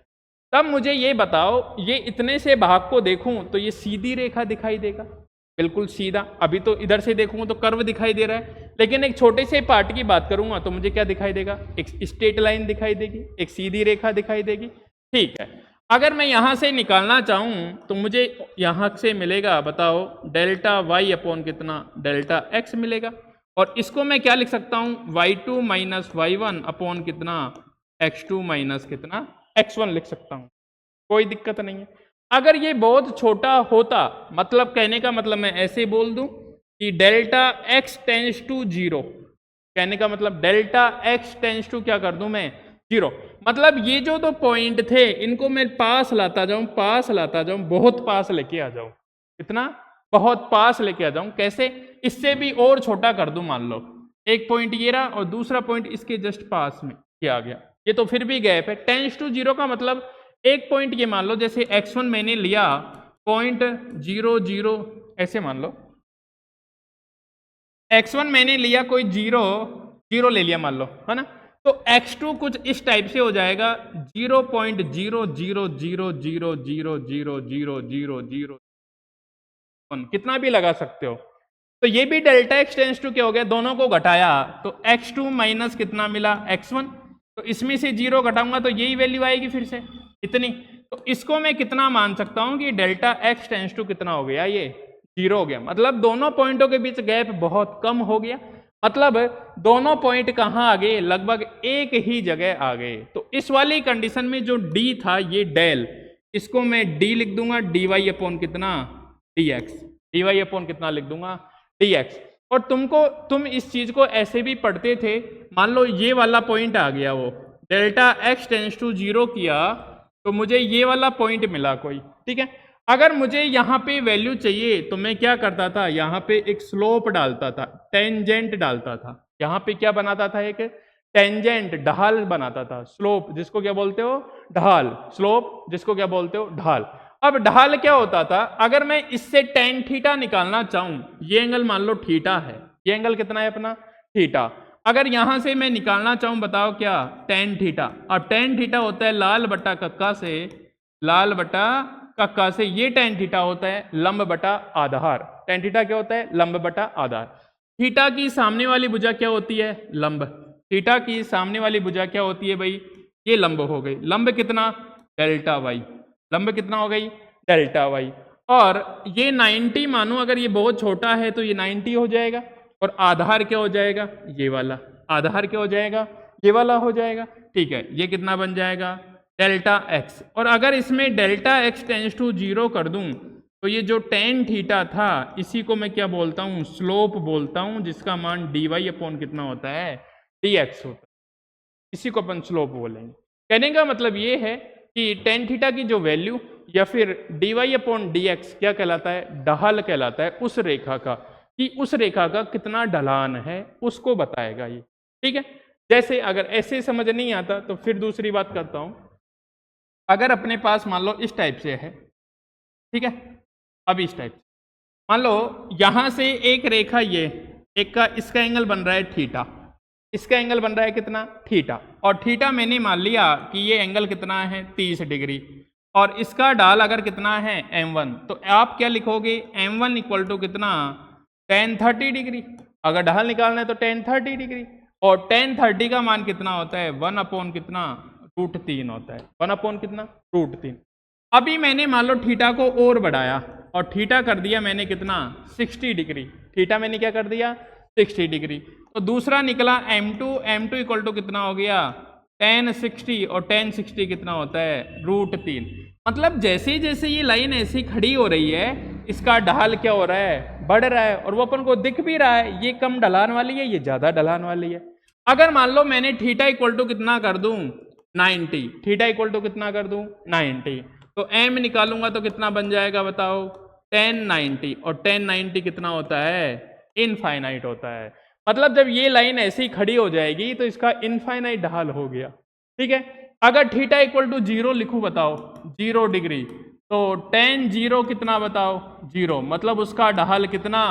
तब मुझे ये बताओ, ये इतने से भाग को देखूं तो ये सीधी रेखा दिखाई देगा, बिल्कुल सीधा। अभी तो इधर से देखूंगा तो कर्व दिखाई दे रहा है, लेकिन एक छोटे से पार्ट की बात करूंगा तो मुझे क्या दिखाई देगा, एक स्ट्रेट लाइन दिखाई देगी, एक सीधी रेखा दिखाई देगी। ठीक है, अगर मैं यहां से निकालना चाहूं तो मुझे यहां से मिलेगा, बताओ, डेल्टा y अपॉन कितना, डेल्टा x मिलेगा, और इसको मैं क्या लिख सकता हूं, y2 माइनस y1 अपॉन कितना, x2 माइनस कितना, x1 लिख सकता हूं। कोई दिक्कत नहीं है। अगर ये बहुत छोटा होता, मतलब कहने का मतलब मैं ऐसे बोल दूं कि डेल्टा x टेंस टू 0, कहने का मतलब डेल्टा x टेंस टू क्या कर दूं मैं, 0। मतलब ये जो दो पॉइंट थे इनको मैं पास लाता जाऊं, पास लाता जाऊं, बहुत पास लेके आ जाऊं, कितना, बहुत पास लेके आ जाऊं। कैसे, इससे भी और छोटा कर दूं, मान लो एक पॉइंट ये रहा और दूसरा पॉइंट इसके जस्ट पास में क्या आ गया, ये तो फिर भी गैप है। टेंस टू 0 का मतलब एक पॉइंट ये मान लो, जैसे x1 मैंने लिया 0.00, ऐसे मान लो x1 मैंने लिया कोई 0 ले लिया मान लो, है ना, तो x2 कुछ इस टाइप से हो जाएगा 0.00000000 कितना भी लगा सकते हो। तो ये भी डेल्टा एक्स टेंस टू क्या हो गया, दोनों को घटाया तो x2 माइनस कितना मिला x1, तो इसमें से 0 घटाऊंगा तो यही वैल्यू आएगी फिर से इतनी। तो इसको मैं कितना मान सकता हूं कि डेल्टा एक्स टेंस टू कितना हो गया, ये 0 हो गया। मतलब दोनों पॉइंटों के बीच गैप बहुत कम हो गया, मतलब दोनों पॉइंट कहाँ आ गए, लगभग एक ही जगह आ गए। तो इस वाली कंडीशन में जो d था ये डेल, इसको मैं d लिख दूंगा dy अपॉन कितना dx, dy अपॉन कितना लिख दूंगा dx। और तुम इस चीज को ऐसे भी पढ़ते थे, मान लो ये वाला पॉइंट आ गया, वो डेल्टा x टेंस टू 0 किया तो मुझे ये वाला पॉइंट मिला कोई, ठीक है। अगर मुझे यहाँ पे वैल्यू चाहिए तो मैं क्या करता था, यहाँ पे एक स्लोप डालता था, टेंजेंट डालता था, यहाँ पे क्या बनाता था, एक टेंजेंट ढाल बनाता था, स्लोप जिसको क्या बोलते हो ढाल, स्लोप जिसको क्या बोलते हो ढाल। अब ढाल क्या होता था, अगर मैं इससे टेन थीटा निकालना चाहूं, ये एंगल मान लो थीटा है, ये एंगल कितना है अपना थीटा, अगर यहां से मैं निकालना चाहूं बताओ क्या, टेन थीटा। अब टेन थीटा होता है लाल बटा कक्का से, लाल बटा कक्का से, ये टेन थीटा होता है लंब बटा आधार, टेन थीटा क्या होता है लंब बटा आधार। थीटा की सामने वाली भुजा क्या होती है लंब, थीटा की सामने वाली भुजा क्या होती है भाई, ये लंब हो गई, लंब कितना डेल्टा वाई, लंब कितना हो गई डेल्टा वाई। और ये 90 मानो, अगर ये बहुत छोटा है तो ये 90 हो जाएगा, और आधार क्या हो जाएगा ये वाला, आधार क्या हो जाएगा ये वाला हो जाएगा, ठीक है। ये कितना बन जाएगा डेल्टा एक्स, और अगर इसमें डेल्टा एक्स टेंस टू 0 कर दूं तो ये जो टेन थीटा था इसी को मैं क्या बोलता हूं स्लोप बोलता हूं, जिसका मान डी वाई अपॉन कितना होता है डी एक्स होता है, इसी को अपन स्लोप बोलेंगे। कहने का मतलब ये है कि टेन थीटा की जो वैल्यू या फिर d y upon d x क्या कहलाता है, ढाल कहलाता है उस रेखा का, कि उस रेखा का कितना ढलान है उसको बताएगा ये, ठीक है। जैसे अगर ऐसे समझ नहीं आता तो फिर दूसरी बात करता हूं, अगर अपने पास मान लो इस टाइप से है, ठीक है, अब इस टाइप मान लो यहां से एक रेखा, ये एक का इसका एंगल बन रहा है थीटा, इसका एंगल बन रहा है कितना थीटा, और थीटा मैंने मान लिया कि ये एंगल कितना है 30 डिग्री, और इसका ढाल अगर कितना है m1, तो आप क्या लिखोगे m1 इक्वल टू कितना tan 30 डिग्री, अगर ढाल निकालना है तो tan 30 डिग्री, और tan 30 का मान कितना होता है 1 अपॉन कितना √3 होता है, 1 अपॉन कितना √3। अभी मैंने मान लो थीटा को और बढ़ाया और थीटा कर दिया मैंने कितना 60 डिग्री, थीटा मैंने क्या कर दिया 60 डिग्री, तो दूसरा निकला m2 इक्वल टू कितना हो गया tan 60, और tan 60 कितना होता है √3। मतलब जैसे जैसे ये लाइन ऐसी खड़ी हो रही है इसका ढाल क्या हो रहा है बढ़ रहा है, और वो अपन को दिख भी रहा है, ये कम ढलान वाली है ये ज्यादा ढलान वाली है। अगर मान लो मैंने थीटा इक्वल टू कितना कर दूं 90, थीटा इक्वल टू कितना कर दूं 90, तो m निकालूंगा तो कितना बन जाएगा बताओ tan 90, और tan 90 कितना होता है इनफाइनाइट होता है। मतलब जब ये लाइन ऐसी खड़ी हो जाएगी तो इसका इनफाइनाइट ढाल हो गया, ठीक है। अगर थीटा इक्वल टू 0 लिखूं बताओ 0 डिग्री, तो tan 0 कितना बताओ 0, मतलब उसका ढाल कितना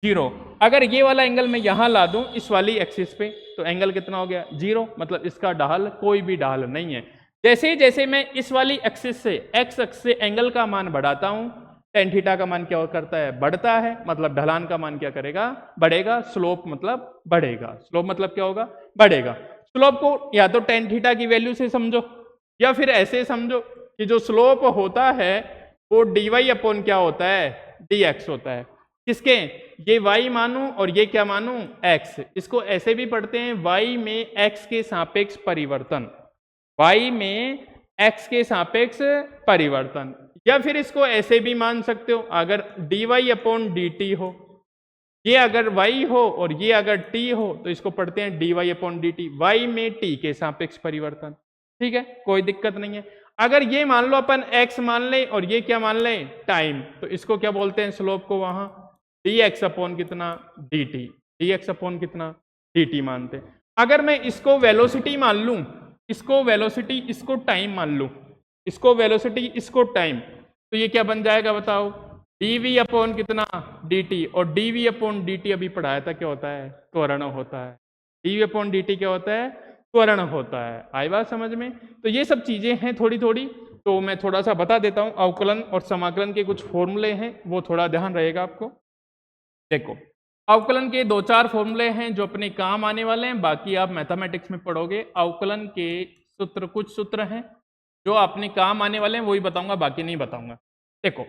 0। अगर ये वाला एंगल मैं यहां ला दूं इस वाली एक्सिस पे तो एंगल कितना हो गया 0, मतलब इसका ढाल कोई भी ढाल नहीं है। जैसे जैसे मैं इस वाली एक्सिस से एक्स एक्सिस से एंगल का मान बढ़ाता हूं tan थीटा का मान क्या करता है बढ़ता है, मतलब ढलान का मान क्या करेगा बढ़ेगा, स्लोप मतलब बढ़ेगा, स्लोप मतलब क्या होगा बढ़ेगा। स्लोप को या तो tan थीटा की वैल्यू से समझो या फिर ऐसे समझो कि जो स्लोप होता है वो dy अपॉन क्या होता है dx होता है, किसके ये y मानूं और ये क्या मानूं x। इसको ऐसे भी पढ़ते हैं y में x के सापेक्ष परिवर्तन, y में x के सापेक्ष परिवर्तन, या फिर इसको ऐसे भी मान सकते हो अगर dy अपॉन dt हो, ये अगर y हो और ये अगर t हो तो इसको पढ़ते हैं dy अपॉन dt, y में t के सापेक्ष परिवर्तन, ठीक है कोई दिक्कत नहीं है। अगर ये मान लो अपन x मान ले और ये क्या मान ले टाइम, तो इसको क्या बोलते हैं स्लोप को वहां dx अपॉन कितना dt, dx अपॉन कितना dt मानते हैं। अगर मैं इसको वेलोसिटी मान लूं, इसको वेलोसिटी इसको टाइम मान लूं, इसको वेलोसिटी इसको टाइम, तो ये क्या बन जाएगा बताओ dv अपॉन कितना dt, और dv अपॉन dt अभी पढ़ाया था क्या होता है त्वरण होता है, dv अपॉन dt क्या होता है त्वरण होता है। आई बात समझ में? तो ये सब चीजें हैं थोड़ी थोड़ी, तो मैं थोड़ा सा बता देता हूं। अवकलन और समाकलन के कुछ फॉर्मूले हैं, वो थोड़ा ध्यान रहेगा आपको। देखो, अवकलन के 2-4 फॉर्मूले हैं जो अपने काम आने वाले हैं, बाकी आप मैथमेटिक्स में पढ़ोगे। अवकलन के सूत्र, कुछ सूत्र हैं जो अपने काम आने वाले हैं, वही बताऊंगा, बाकी नहीं बताऊंगा। देखो,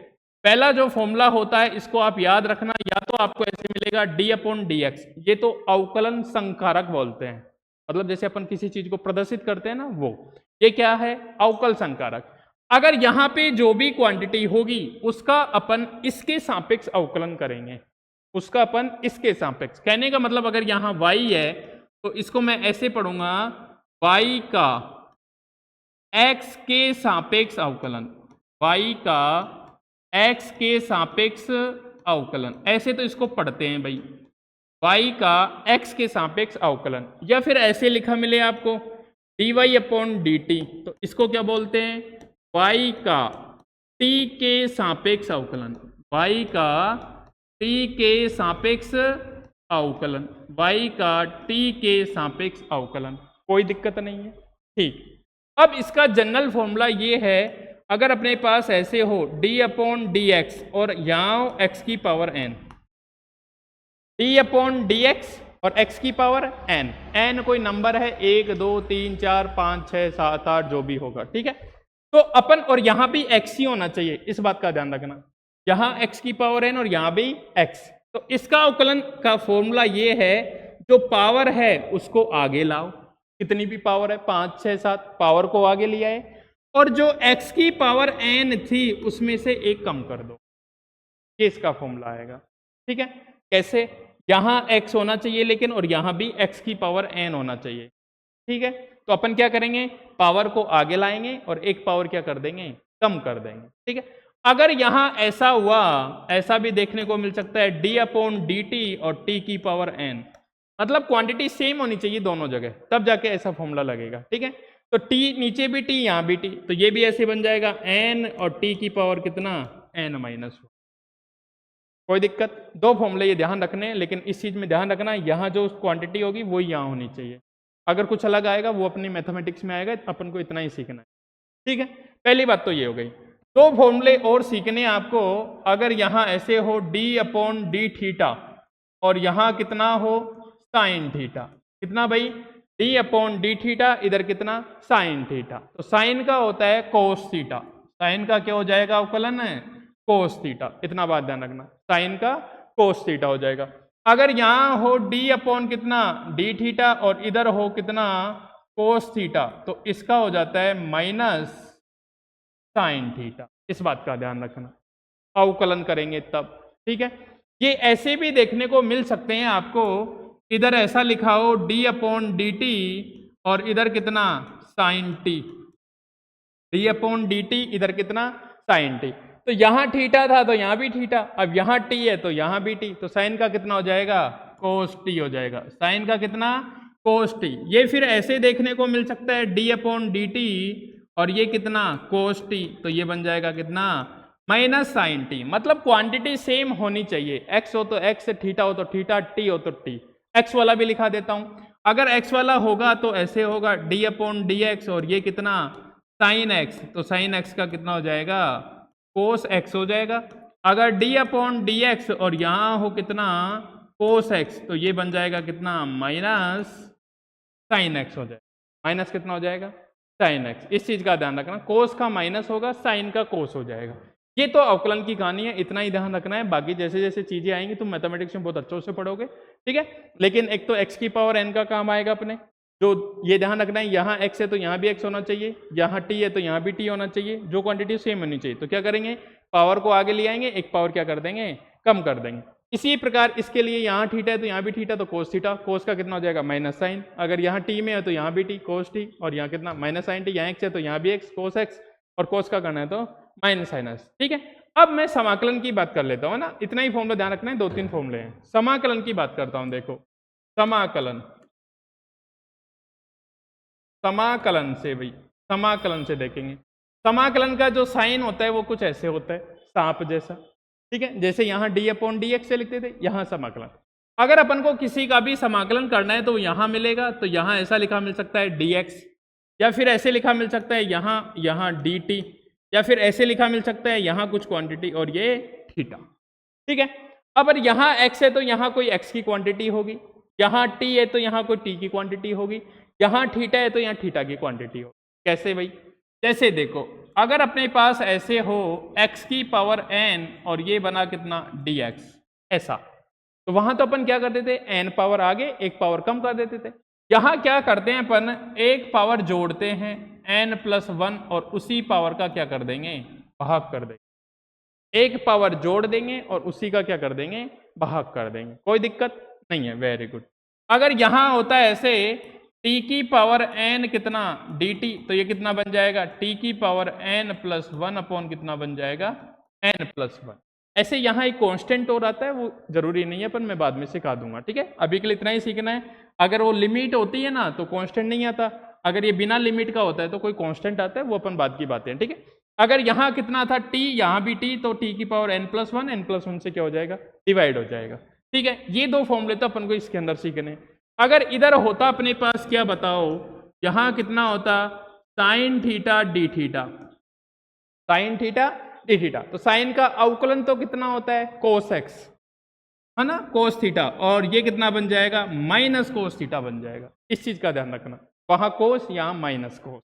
पहला जो फॉर्मूला होता है इसको आप याद रखना, या तो आपको ऐसे मिलेगा d/dx। ये तो अवकलन संकारक बोलते हैं, मतलब जैसे अपन किसी चीज को प्रदर्शित करते हैं ना, वो ये क्या है, अवकल संकारक। अगर यहां पे जो भी क्वांटिटी होगी उसका अपन इसके सापेक्ष अवकलन करेंगे, उसका अपन इसके सापेक्ष। कहने का मतलब अगर यहां y है तो इसको मैं ऐसे पढ़ूंगा, y का x के सापेक्ष अवकलन, y का x के सापेक्ष अवकलन, ऐसे तो इसको पढ़ते हैं भाई, y का x के सापेक्ष अवकलन। या फिर ऐसे लिखा मिले आपको dy/dt, तो इसको क्या बोलते हैं, y का t के सापेक्ष अवकलन, y का t के सापेक्ष अवकलन, y का t के सापेक्ष अवकलन। कोई दिक्कत नहीं है, ठीक। अब इसका जनरल फॉर्मूला ये है, अगर अपने पास ऐसे हो d/dx और यहाँ x की पावर n, d/dx और x की पावर n, n कोई नंबर है 1 2 3 4 5 6 7 8 जो भी होगा, ठीक है। तो अपन, और यहां भी x ही होना चाहिए, इस बात का ध्यान रखना, यहां x की पावर n और यहां भी x। तो इसका अवकलन का फॉर्मूला ये है, जो पावर है उसको आगे लाओ, कितनी भी पावर है 5 6 7, पावर को आगे ले आए, और जो x की पावर n थी उसमें से एक कम कर दो, ये इसका फॉर्मूला आएगा, ठीक है। कैसे, यहां x होना चाहिए लेकिन, और यहां भी x की पावर n होना चाहिए, ठीक है। तो अपन क्या करेंगे, पावर को आगे लाएंगे और एक पावर क्या कर देंगे, कम कर देंगे, ठीक है। अगर यहां ऐसा हुआ, ऐसा भी देखने को मिल सकता है d/dt और t की पावर n, मतलब क्वांटिटी सेम होनी चाहिए दोनों जगह, तब जाके ऐसा फॉर्मूला लगेगा, ठीक है। तो t नीचे भी t, यहां भी t, तो ये भी ऐसे बन जाएगा n और t की पावर कितना, n-1। कोई दिक्कत, दो फॉर्मूले ये ध्यान रखने हैं, लेकिन इस चीज में ध्यान रखना, यहाँ जो क्वांटिटी होगी वो यहाँ होनी चाहिए। अगर कुछ अलग आएगा वो अपनी मैथमेटिक्स में आएगा, अपन को इतना ही सीखना है, ठीक है। पहली बात तो ये हो गई। दो फॉर्मूले और सीखने आपको, अगर यहाँ ऐसे हो d/d और यहाँ कितना हो sin थीटा, कितना भाई, d/d, इधर कितना sin थीटा, तो sin का होता है cos थीटा, sin का क्या हो जाएगा अवकलन है, cos थीटा, इतना बात ध्यान रखना, sin का cos थीटा हो जाएगा। अगर यहां हो d/कितना d और इधर हो कितना cos थीटा, तो इसका हो जाता है माइनस sin थीटा, इस बात का ध्यान रखना, अवकलन करेंगे तब, ठीक है। ये ऐसे भी देखने को मिल सकते हैं आपको, इधर ऐसा लिखा हो d/dt और इधर कितना sin t, d/dt इधर कितना sin t, तो यहां थीटा था तो यहां भी थीटा, अब यहां t है तो यहां भी t, तो sin का कितना हो जाएगा, cos t हो जाएगा, sin का कितना cos t। ये फिर ऐसे देखने को मिल सकता है d/dt और ये कितना cos t, तो ये बन जाएगा कितना माइनस sin t, मतलब क्वांटिटी सेम होनी चाहिए, x हो तो x, थीटा हो तो थीटा, t हो तो t। x वाला भी लिखा देता हूं, अगर x वाला होगा तो ऐसे होगा d/dx और ये कितना sin x, तो sin x का कितना हो जाएगा cos x हो जाएगा। अगर d/dx और यहां हो कितना cos x, तो ये बन जाएगा कितना माइनस sin x हो जाएगा, माइनस कितना हो जाएगा sin x। इस चीज का ध्यान रखना, cos का माइनस होगा, sin का cos हो जाएगा। ये तो अवकलन की कहानी है, इतना ही ध्यान रखना है, बाकी जैसे जैसे चीजें आएंगी तुम मैथमेटिक्स में बहुत अच्छे से पढ़ोगे, ठीक है। लेकिन एक तो x की पावर n का काम आएगा अपने, जो ये ध्यान रखना है, यहाँ x है तो यहाँ भी x होना चाहिए, यहाँ t है तो यहाँ भी t होना चाहिए, जो क्वांटिटी सेम होनी चाहिए। तो क्या करेंगे, पावर को आगे ले आएंगे, एक पावर क्या कर देंगे, कम कर देंगे। इसी प्रकार इसके लिए यहाँ थीटा है तो यहाँ भी थीटा, तो कोस थीटा, कोस का कितना हो जाएगा माइनस साइन, अगर यहाँ t में है तो यहाँ भी t कोस t, और यहाँ कितना माइनस साइन t, यहाँ x है तो यहाँ भी x कोस x, और कोस का करना है तो माइनस साइनस, ठीक है। अब मैं समाकलन की बात कर लेता हूँ ना, इतना ही फॉर्मूला ध्यान रखना है, 2-3 फॉर्मूले हैं। समाकलन की बात करता हूँ, देखो समाकलन, समाकलन से भाई, समाकलन से देखेंगे, समाकलन का जो साइन होता है वो कुछ ऐसे होता है, सांप जैसा, ठीक है। जैसे यहाँ d/dx से लिखते थे, यहाँ समाकलन। अगर अपन को किसी का भी समाकलन करना है तो यहाँ मिलेगा, तो यहाँ ऐसा लिखा मिल सकता है dx, या फिर ऐसे लिखा मिल सकता है यहाँ dt, या फिर ऐसे लिखा मिल सकता है यहाँ कुछ क्वांटिटी और ये थीटा। ठीक है, अब अगर यहाँ x है तो यहाँ कोई x की क्वांटिटी होगी, यहाँ t है तो यहाँ कोई t की क्वांटिटी होगी, यहाँ थीटा है तो यहाँ थीटा की क्वांटिटी होगी। कैसे भाई? जैसे देखो, अगर अपने पास ऐसे हो x की पावर n और ये बना कितना dx, ऐसा, तो वहां तो अपन क्या करते थे, n पावर आगे एक पावर कम कर देते थे। यहाँ क्या करते हैं अपन, एक पावर जोड़ते हैं n+1 और उसी पावर का क्या कर देंगे, भाग कर देंगे। एक पावर जोड़ देंगे और उसी का क्या कर देंगे, भाग कर देंगे। कोई दिक्कत नहीं है, वेरी गुड। अगर यहाँ होता है ऐसे t की पावर n कितना dt, तो ये कितना बन जाएगा, t की पावर n+1 अपॉन कितना बन जाएगा, n+1। ऐसे यहाँ एक कांस्टेंट और आता है, वो जरूरी नहीं है, पर मैं बाद में सिखा दूंगा। ठीक है, अभी के लिए इतना ही सीखना है। अगर वो लिमिट होती है ना तो कांस्टेंट नहीं आता, अगर ये बिना लिमिट का होता है तो कोई कांस्टेंट आता है, वो अपन बाद की बातें हैं। ठीक है, अगर यहाँ कितना था t, यहाँ भी t, तो t की पावर n+1, n+1 से क्या हो जाएगा, डिवाइड हो जाएगा। ठीक है, ये दो फॉर्मूले तो अपन को इसके अंदर सीखने। अगर इधर होता अपने पास क्या बताओ, यहाँ कितना होता, sine theta D theta, sine theta D theta, तो साइन का अवकलन तो कितना होता है, कोस एक्स, है ना, कोस थीटा, और ये कितना बन जाएगा, माइनस कोस थीटा बन जाएगा। इस चीज का ध्यान रखना, वहां कोस यहाँ माइनस कोस।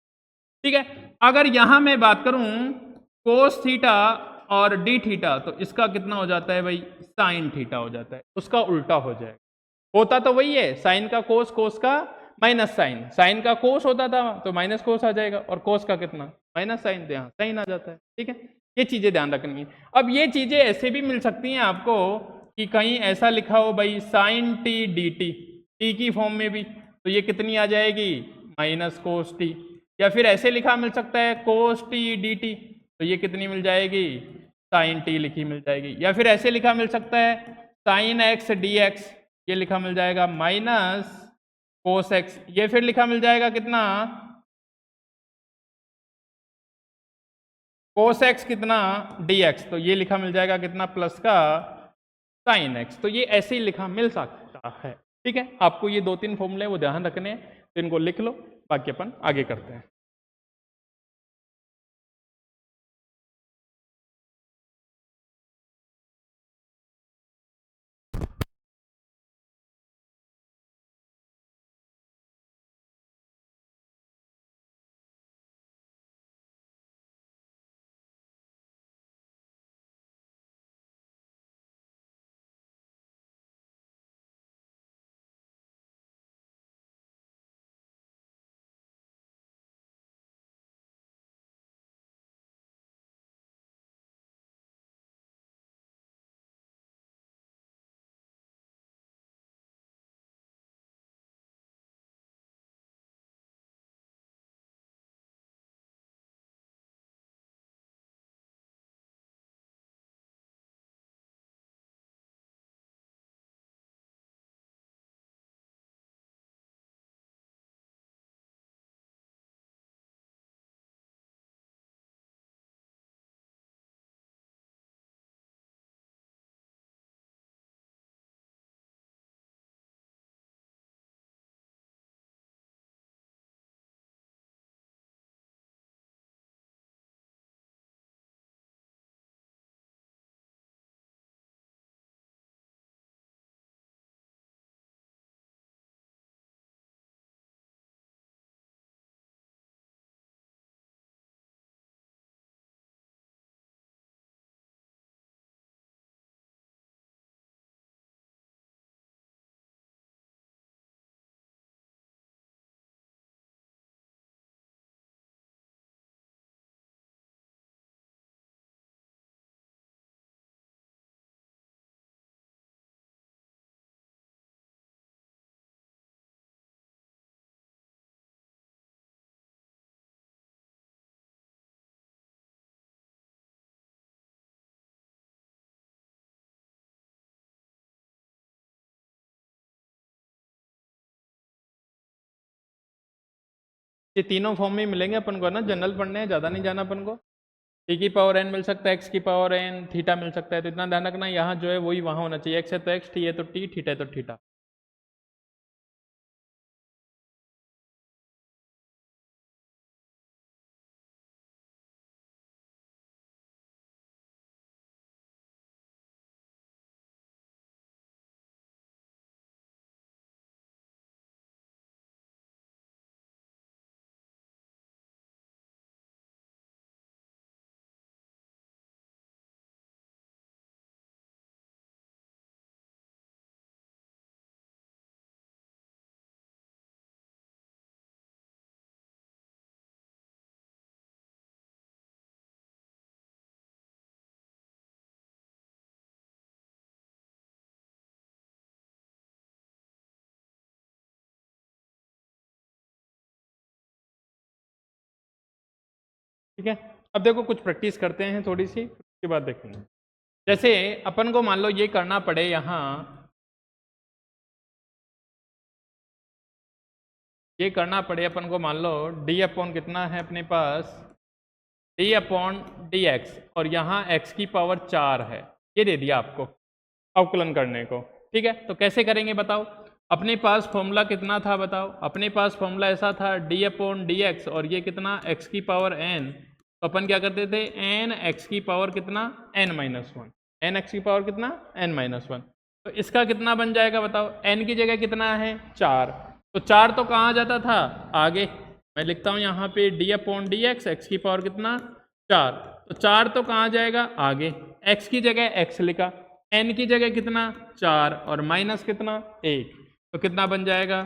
ठीक है, अगर यहां मैं बात करूं कोस थीटा और डी थीटा, तो इसका कितना हो जाता है भाई, साइन थीटा हो जाता है, उसका उल्टा हो जाएगा। होता तो वही है, साइन का कोस, कोस का माइनस साइन, साइन का कोस होता था तो माइनस कोस आ जाएगा, और कोस का कितना, माइनस साइन, तो यहाँ साइन आ जाता है। ठीक है, ये चीजें ध्यान रखनी है। अब ये चीजें ऐसे भी मिल सकती हैं आपको कि कहीं ऐसा लिखा हो भाई sine t d t, t की फॉर्म में भी, तो ये कितनी आ जाएगी, माइनस कोस टी, या फिर ऐसे लिखा मिल सकता है कोस टी डी टी, तो ये कितनी मिल जाएगी, साइन टी लिखी मिल जाएगी, या फिर ऐसे लिखा मिल सकता है साइन एक्स डी एक्स, ये लिखा मिल जाएगा माइनस कोस एक्स, ये फिर लिखा मिल जाएगा कितना, कोस एक्स कितना dx, तो ये लिखा मिल जाएगा कितना, प्लस का साइन एक्स, तो ये ऐसे ही लिखा मिल सकता है। ठीक है, आपको ये दो तीन फॉर्मूले वो ध्यान रखने हैं, तो इनको लिख लो, बाकी अपन आगे करते हैं। ये तीनों फॉर्म में मिलेंगे अपन को, है ना, जनरल पढ़ने हैं, ज्यादा नहीं जाना अपन को। टी की पावर एन मिल सकता है, एक्स की पावर एन, थीटा मिल सकता है। तो इतना ध्यान रखना, यहाँ जो है वही वहाँ होना चाहिए। एक्स है तो एक्स, टी है तो टी, थीटा है तो थीटा। ठीक है, अब देखो कुछ प्रैक्टिस करते हैं थोड़ी सी, उसके बाद देखेंगे। जैसे अपन को मान लो ये करना पड़े यहाँ, ये करना पड़े अपन को, मान लो डी अपॉन कितना है अपने पास, डी अपॉन डी एक्स, और यहाँ एक्स की पावर 4 है, ये दे दिया आपको अवकलन करने को। ठीक है, तो कैसे करेंगे बताओ। अपने पास फॉर्मूला कितना था बताओ, अपने पास फॉर्मूला ऐसा था डी अपॉन डी एक्स, और ये कितना एक्स की पावर एन, तो अपन क्या करते थे एन एक्स की पावर कितना n minus one, n x की पावर कितना एन माइनस वन। तो इसका कितना बन जाएगा बताओ, एन की जगह कितना है 4, तो 4 तो कहाँ जाता था आगे, मैं लिखता हूँ यहाँ पे D upon d x, x की पावर कितना 4, तो 4 तो कहाँ जाएगा आगे, एक्स की जगह एक्स लिखा, एन की जगह कितना 4 और माइनस कितना 1, तो कितना बन जाएगा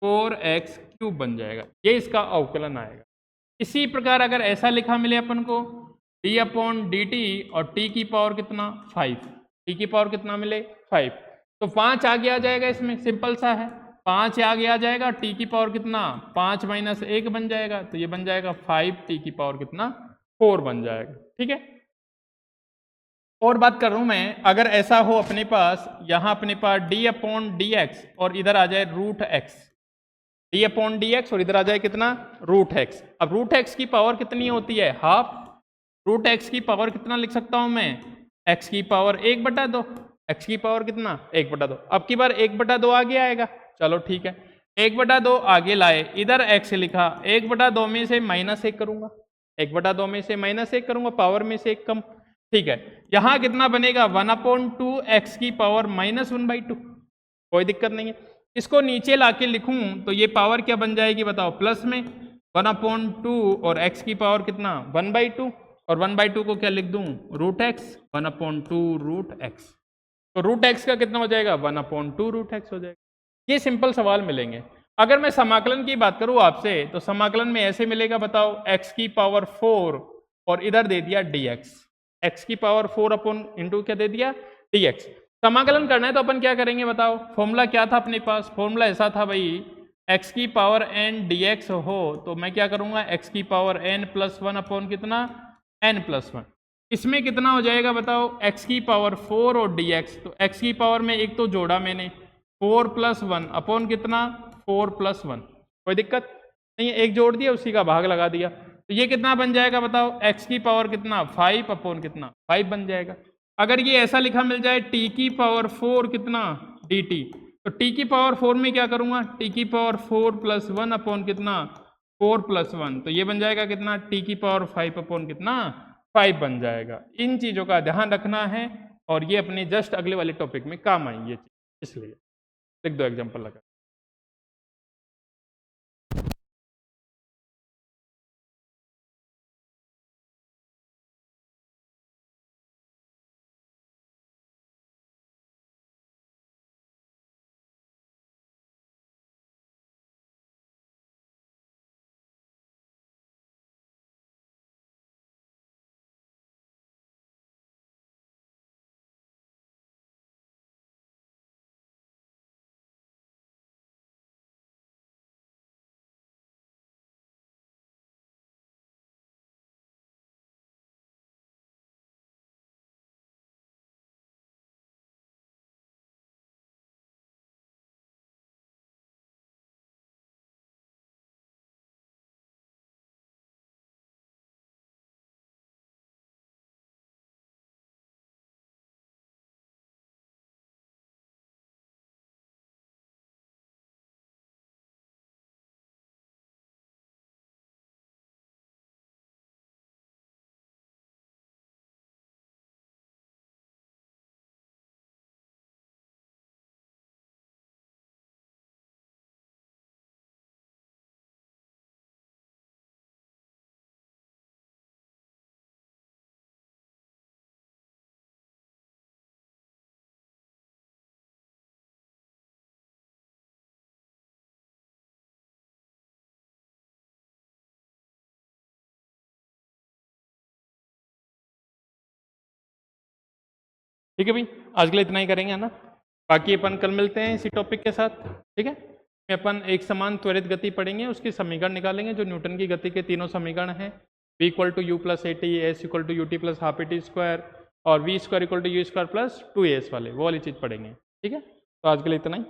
4x क्यूब बन जाएगा, ये इसका अवकलन आएगा। इसी प्रकार अगर ऐसा लिखा मिले अपन को डी अपॉन डी टी और टी की पावर कितना 5, टी की पावर कितना मिले 5, तो 5 आगे आ जाएगा, इसमें सिंपल सा है, 5 आगे आ जाएगा, टी की पावर कितना 5 माइनस 1 बन जाएगा, तो ये बन जाएगा 5 टी की पावर कितना 4 बन जाएगा। ठीक है, और बात कर रहा हूं मैं, अगर ऐसा हो अपने पास, यहां अपने पास डी अपॉन डी एक्स और इधर आ जाए root x, d upon d x और इधर आ जाए कितना रूट एक्स। अब रूट एक्स की पावर कितनी होती है हाफ, रूट एक्स की पावर कितना लिख सकता हूं मैं, एक्स की पावर 1/2, एक्स की पावर कितना 1/2, अब की बार 1/2 आगे आएगा, चलो ठीक है, 1/2 आगे लाए, इधर एक्स लिखा, 1/2 में से -1 करूंगा, 1/2 में से -1 करूंगा, पावर में से 1 कम। ठीक है, यहां कितना बनेगा 1/2 एक्स की पावर -1/2, कोई दिक्कत नहीं है। इसको नीचे लाके लिखूं तो ये पावर क्या बन जाएगी बताओ, प्लस में 1/2 और x की पावर कितना 1/2, और 1/2 को क्या लिख दूं रूट एक्स, 1/2 रूट एक्स, तो रूट एक्स का कितना हो जाएगा 1/2 रूट एक्स हो जाएगा। ये सिंपल सवाल मिलेंगे। अगर मैं समाकलन की बात करूं आपसे, तो समाकलन में ऐसे मिलेगा बताओ, x की पावर 4 और इधर दे दिया dx, x की पावर 4 अपॉन इंटू क्या दे दिया dx। समाकलन करना है तो अपन क्या करेंगे बताओ, फॉर्मूला क्या था अपने पास, फॉर्मूला ऐसा था भाई, x की पावर n dx हो तो मैं क्या करूंगा x की पावर n प्लस 1 अपॉन कितना n प्लस 1, इसमें कितना हो जाएगा बताओ x की पावर 4 और dx, तो x की पावर में एक तो जोड़ा मैंने 4 प्लस 1 अपॉन कितना 4 प्लस 1, कोई दिक्कत नहीं है, एक जोड़ दिया उसी का भाग लगा दिया, तो ये कितना बन जाएगा बताओ x की पावर कितना 5 अपॉन कितना 5 बन जाएगा। अगर ये ऐसा लिखा मिल जाए t की पावर 4 कितना dt, तो t की पावर 4 में क्या करूंगा t की पावर 4 प्लस 1 अपॉन कितना 4 प्लस 1, तो ये बन जाएगा कितना t की पावर 5 अपॉन कितना 5 बन जाएगा। इन चीजों का ध्यान रखना है और ये अपने जस्ट अगले वाले टॉपिक में काम आएंगे, इसलिए लिख दो एग्जाम्पल लगा। ठीक है भाई, आज के लिए इतना ही करेंगे है ना, बाकी अपन कल मिलते हैं इसी टॉपिक के साथ। ठीक है, अपन एक समान त्वरित गति पढ़ेंगे, उसकी समीकरण निकालेंगे जो न्यूटन की गति के तीनों समीकरण हैं, v equal to u plus a t, s equal to u t plus half a t square और v square equal to u square plus 2as वाले, वो वाली चीज़ पढ़ेंगे। ठीक है, तो आज के लिए इतना ही।